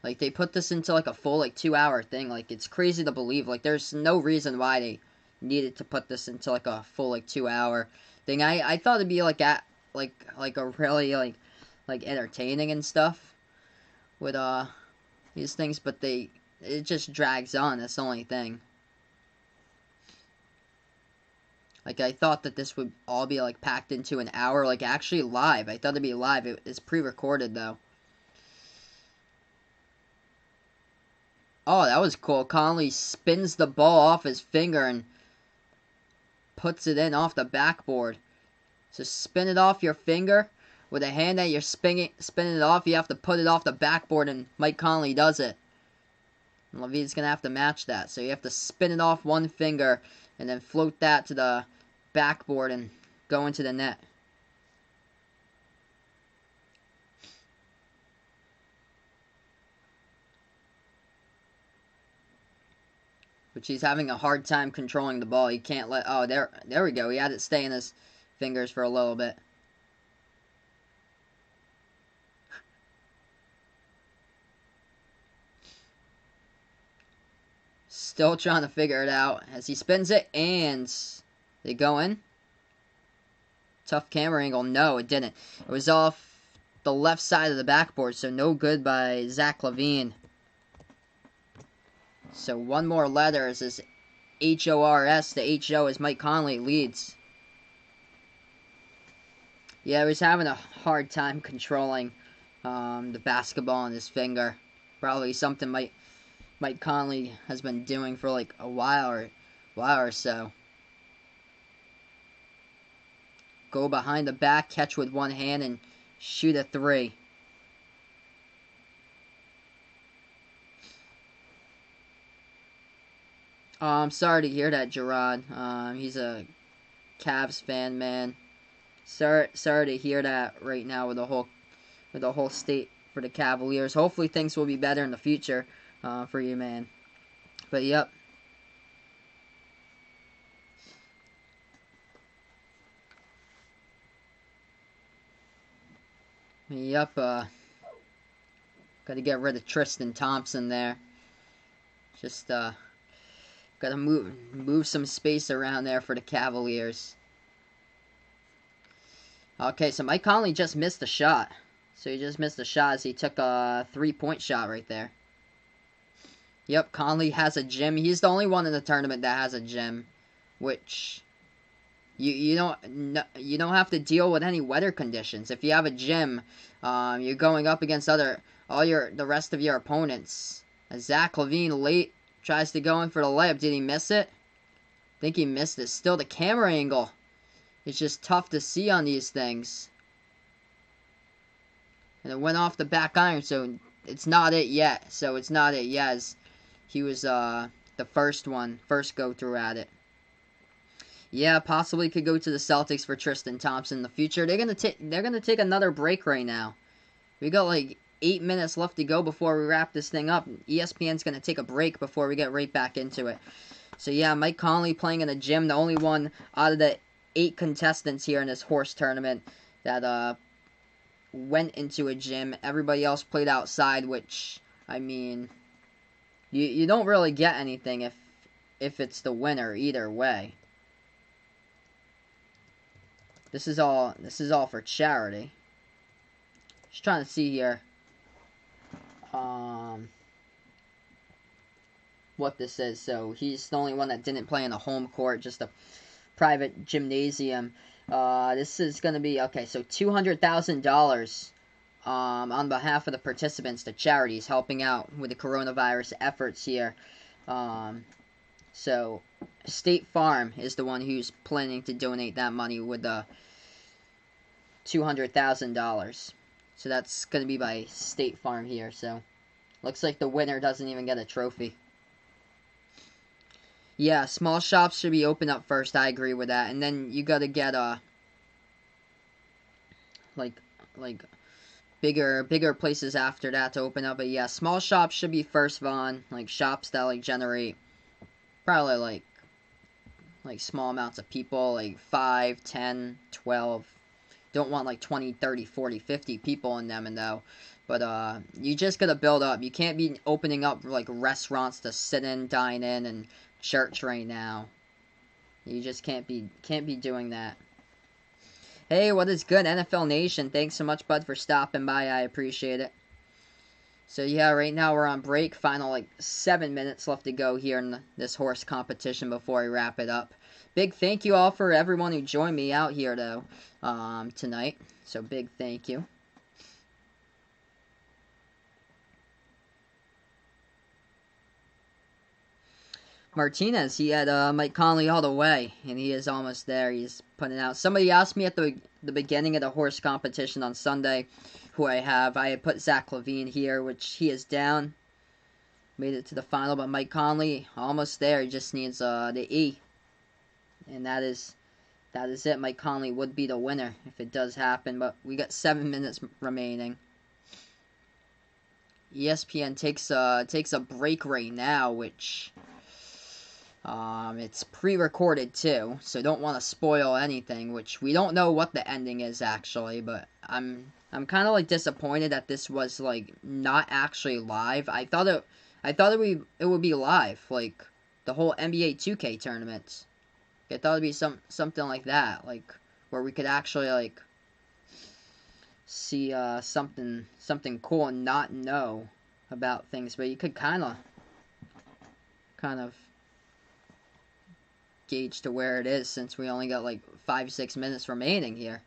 Like they put this into like a full like 2-hour thing. Like it's crazy to believe. Like there's no reason why they needed to put this into like a full like 2-hour thing. I thought it'd be like like a really like entertaining and stuff with these things, but it just drags on. That's the only thing. Like, I thought that this would all be, like, packed into an hour, like, actually live. I thought it'd be live. It's pre-recorded, though. Oh, that was cool. Conley spins the ball off his finger and puts it in off the backboard. So spin it off your finger. With a hand that you're spinning it off, you have to put it off the backboard, and Mike Conley does it. And LaVine's going to have to match that. So you have to spin it off one finger and then float that to the backboard and go into the net. Which he's having a hard time controlling the ball. He can't let... Oh, there we go. He had it stay in his fingers for a little bit. Still trying to figure it out as he spins it, and they go in. Tough camera angle. No, it didn't. It was off the left side of the backboard, so no good by Zach LaVine. So one more letter as this HORS to HO as Mike Conley leads. Yeah, he was having a hard time controlling the basketball on his finger. Probably something Mike Conley has been doing for like a while or so. Go behind the back, catch with one hand, and shoot a three. Oh, I'm sorry to hear that, Gerard. He's a Cavs fan, man. Sorry to hear that right now with the whole state for the Cavaliers. Hopefully things will be better in the future for you, man. But yep. Yep, gotta get rid of Tristan Thompson there. Just, gotta move some space around there for the Cavaliers. Okay, so Mike Conley just missed a shot. So he just missed a shot as he took a 3-point shot right there. Yep, Conley has a gym. He's the only one in the tournament that has a gym, which... You don't have to deal with any weather conditions. If you have a gym, you're going up against the rest of your opponents. As Zach LaVine late tries to go in for the layup. Did he miss it? I think he missed it. Still, the camera angle. It's just tough to see on these things. And it went off the back iron, so it's not it yet. As he was the first go through at it. Yeah, possibly could go to the Celtics for Tristan Thompson in the future. They're gonna take another break right now. We got like 8 minutes left to go before we wrap this thing up. ESPN's gonna take a break before we get right back into it. So yeah, Mike Conley playing in a gym, the only one out of the 8 contestants here in this horse tournament that went into a gym. Everybody else played outside, which I mean, you don't really get anything if it's the winner either way. This is all for charity. Just trying to see here. What this is. So he's the only one that didn't play in a home court, just a private gymnasium. This is gonna be okay. So $200,000 on behalf of the participants to charities helping out with the coronavirus efforts here. So State Farm is the one who's planning to donate that money with the $200,000. So that's going to be by State Farm here. So looks like the winner doesn't even get a trophy. Yeah, small shops should be open up first. I agree with that. And then you got to get like bigger places after that to open up. But yeah, small shops should be first, Vaughn. Like shops that like generate probably like like small amounts of people, like 5, 10, 12. Don't want like 20, 30, 40, 50 people in them, and though. But you just gotta build up. You can't be opening up like restaurants to sit in, dine in, and church right now. You just can't be doing that. Hey, what is good, NFL Nation? Thanks so much, bud, for stopping by. I appreciate it. So yeah, right now we're on break. Final like 7 minutes left to go here in this horse competition before I wrap it up. Big thank you all for everyone who joined me out here though tonight. So big thank you. Martinez, he had Mike Conley all the way, and he is almost there. He's putting out. Somebody asked me at the beginning of the horse competition on Sunday who I have. I had put Zach LaVine here, which he is down. Made it to the final, but Mike Conley, almost there. He just needs the E. And that is it. Mike Conley would be the winner if it does happen, but we got 7 minutes remaining. ESPN takes a break right now, which it's pre-recorded too, so don't want to spoil anything, which we don't know what the ending is actually, but I'm kind of like disappointed that this was like not actually live. I thought it would be live, like the whole NBA 2K tournaments. I thought it'd be something like that, like where we could actually like see something cool and not know about things, but you could kind of gauge to where it is since we only got like 5-6 minutes remaining here.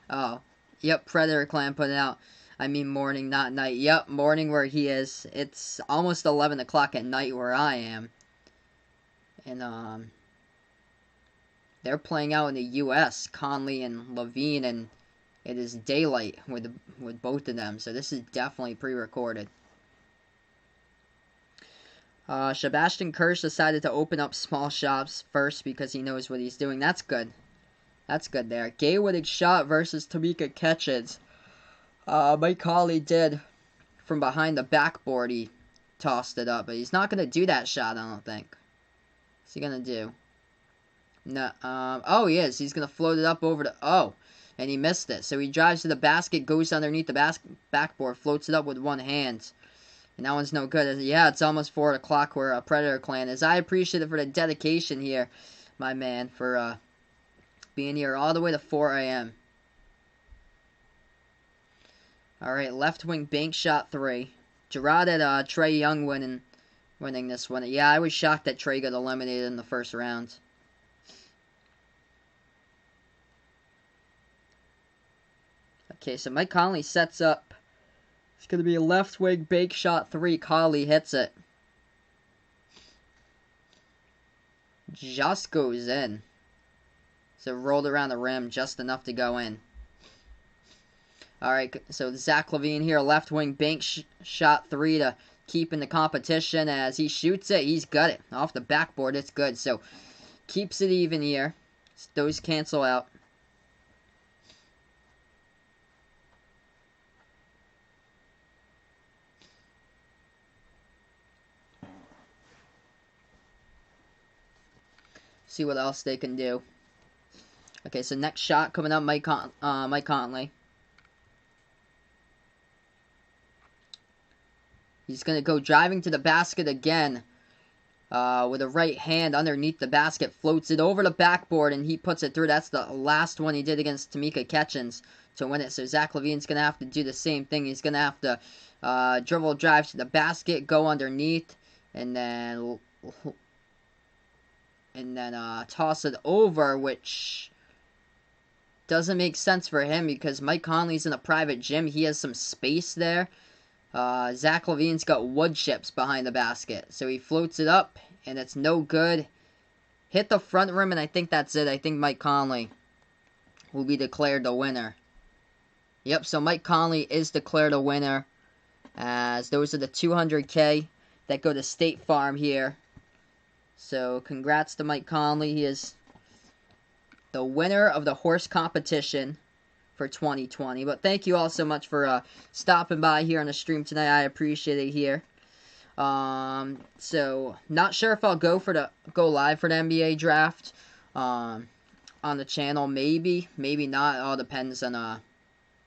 Oh, yep, Predator Clan put it out. I mean morning, not night. Yep, morning where he is. It's almost 11 o'clock at night where I am. And they're playing out in the U.S., Conley and LaVine, and it is daylight with both of them. So this is definitely pre-recorded. Sebastian Kirsch decided to open up small shops first because he knows what he's doing. That's good. That's good there. Gaywood shot versus Tamika Catchins. Mike Conley did from behind the backboard. He tossed it up, but he's not going to do that shot, I don't think. What's he going to do? No. Oh, he is. He's going to float it up over the... Oh, and he missed it. So he drives to the basket, goes underneath the backboard, floats it up with one hand. And that one's no good. Yeah, it's almost 4 o'clock where Predator Clan is. I appreciate it for the dedication here, my man, for being here all the way to 4 a.m. Alright, left wing bank shot 3. Gerard had Trae Young winning this one. Yeah, I was shocked that Trae got eliminated in the first round. Okay, so Mike Conley sets up. It's going to be a left wing bank shot 3. Conley hits it. Just goes in. So rolled around the rim just enough to go in. Alright, so Zach LaVine here, left wing bank shot 3 to keep in the competition. As he shoots it, he's got it. Off the backboard, it's good. So keeps it even here. Those cancel out. See what else they can do. Okay, so next shot coming up, Mike Conley. He's going to go driving to the basket again with a right hand underneath the basket. Floats it over the backboard, and he puts it through. That's the last one he did against Tamika Catchins to win it. So Zach LaVine's going to have to do the same thing. He's going to have to dribble drive to the basket, go underneath, and then toss it over, which doesn't make sense for him because Mike Conley's in a private gym. He has some space there. Zach LaVine's got wood chips behind the basket. So he floats it up, and it's no good. Hit the front rim, and I think that's it. I think Mike Conley will be declared the winner. Yep, so Mike Conley is declared a winner, as those are the $200K that go to State Farm here. So congrats to Mike Conley. He is the winner of the horse competition for 2020. But thank you all so much for stopping by here on the stream tonight. I appreciate it here. So not sure if I'll go live for the NBA draft on the channel. Maybe not. It all depends on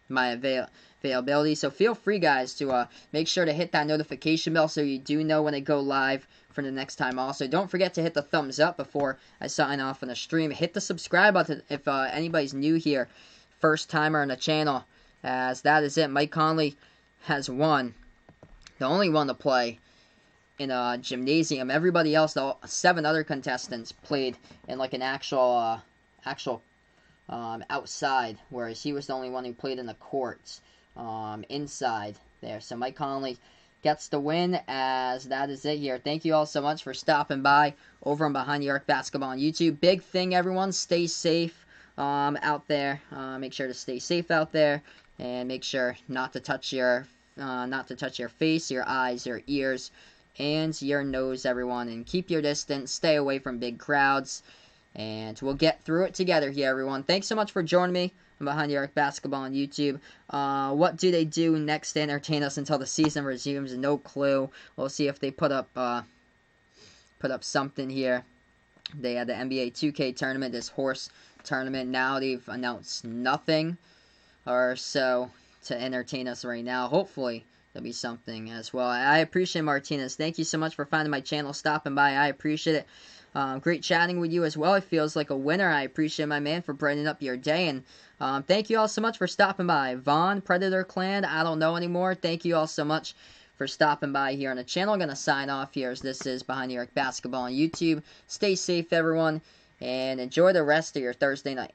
my availability. So feel free, guys, to make sure to hit that notification bell so you do know when I go live for the next time. Also, don't forget to hit the thumbs up before I sign off on the stream. Hit the subscribe button if anybody's new here, first timer on the channel, as that is it. Mike Conley has won, the only one to play in a gymnasium. Everybody else, the 7 other contestants, played in like an actual outside, whereas he was the only one who played in the courts inside there. So Mike Conley gets the win, as that is it here. Thank you all so much for stopping by over and Behind the Arc Basketball on YouTube. Big thing, everyone. Stay safe out there. Make sure to stay safe out there, and make sure not to touch your face, your eyes, your ears, and your nose, everyone. And keep your distance. Stay away from big crowds. And we'll get through it together here, everyone. Thanks so much for joining me on Behind the Arc Basketball on YouTube. What do they do next to entertain us until the season resumes? No clue. We'll see if they put up something here. They had the NBA 2K tournament, this horse tournament. Now they've announced nothing or so to entertain us right now. Hopefully there'll be something as well. I appreciate Martinez. Thank you so much for finding my channel, stopping by. I appreciate it. Great chatting with you as well. It feels like a winner. I appreciate my man for brightening up your day. And thank you all so much for stopping by. Vaughn, Predator Clan, I don't know anymore. Thank you all so much for stopping by here on the channel. I'm going to sign off here, as this is Behind the Arc Basketball on YouTube. Stay safe, everyone, and enjoy the rest of your Thursday night.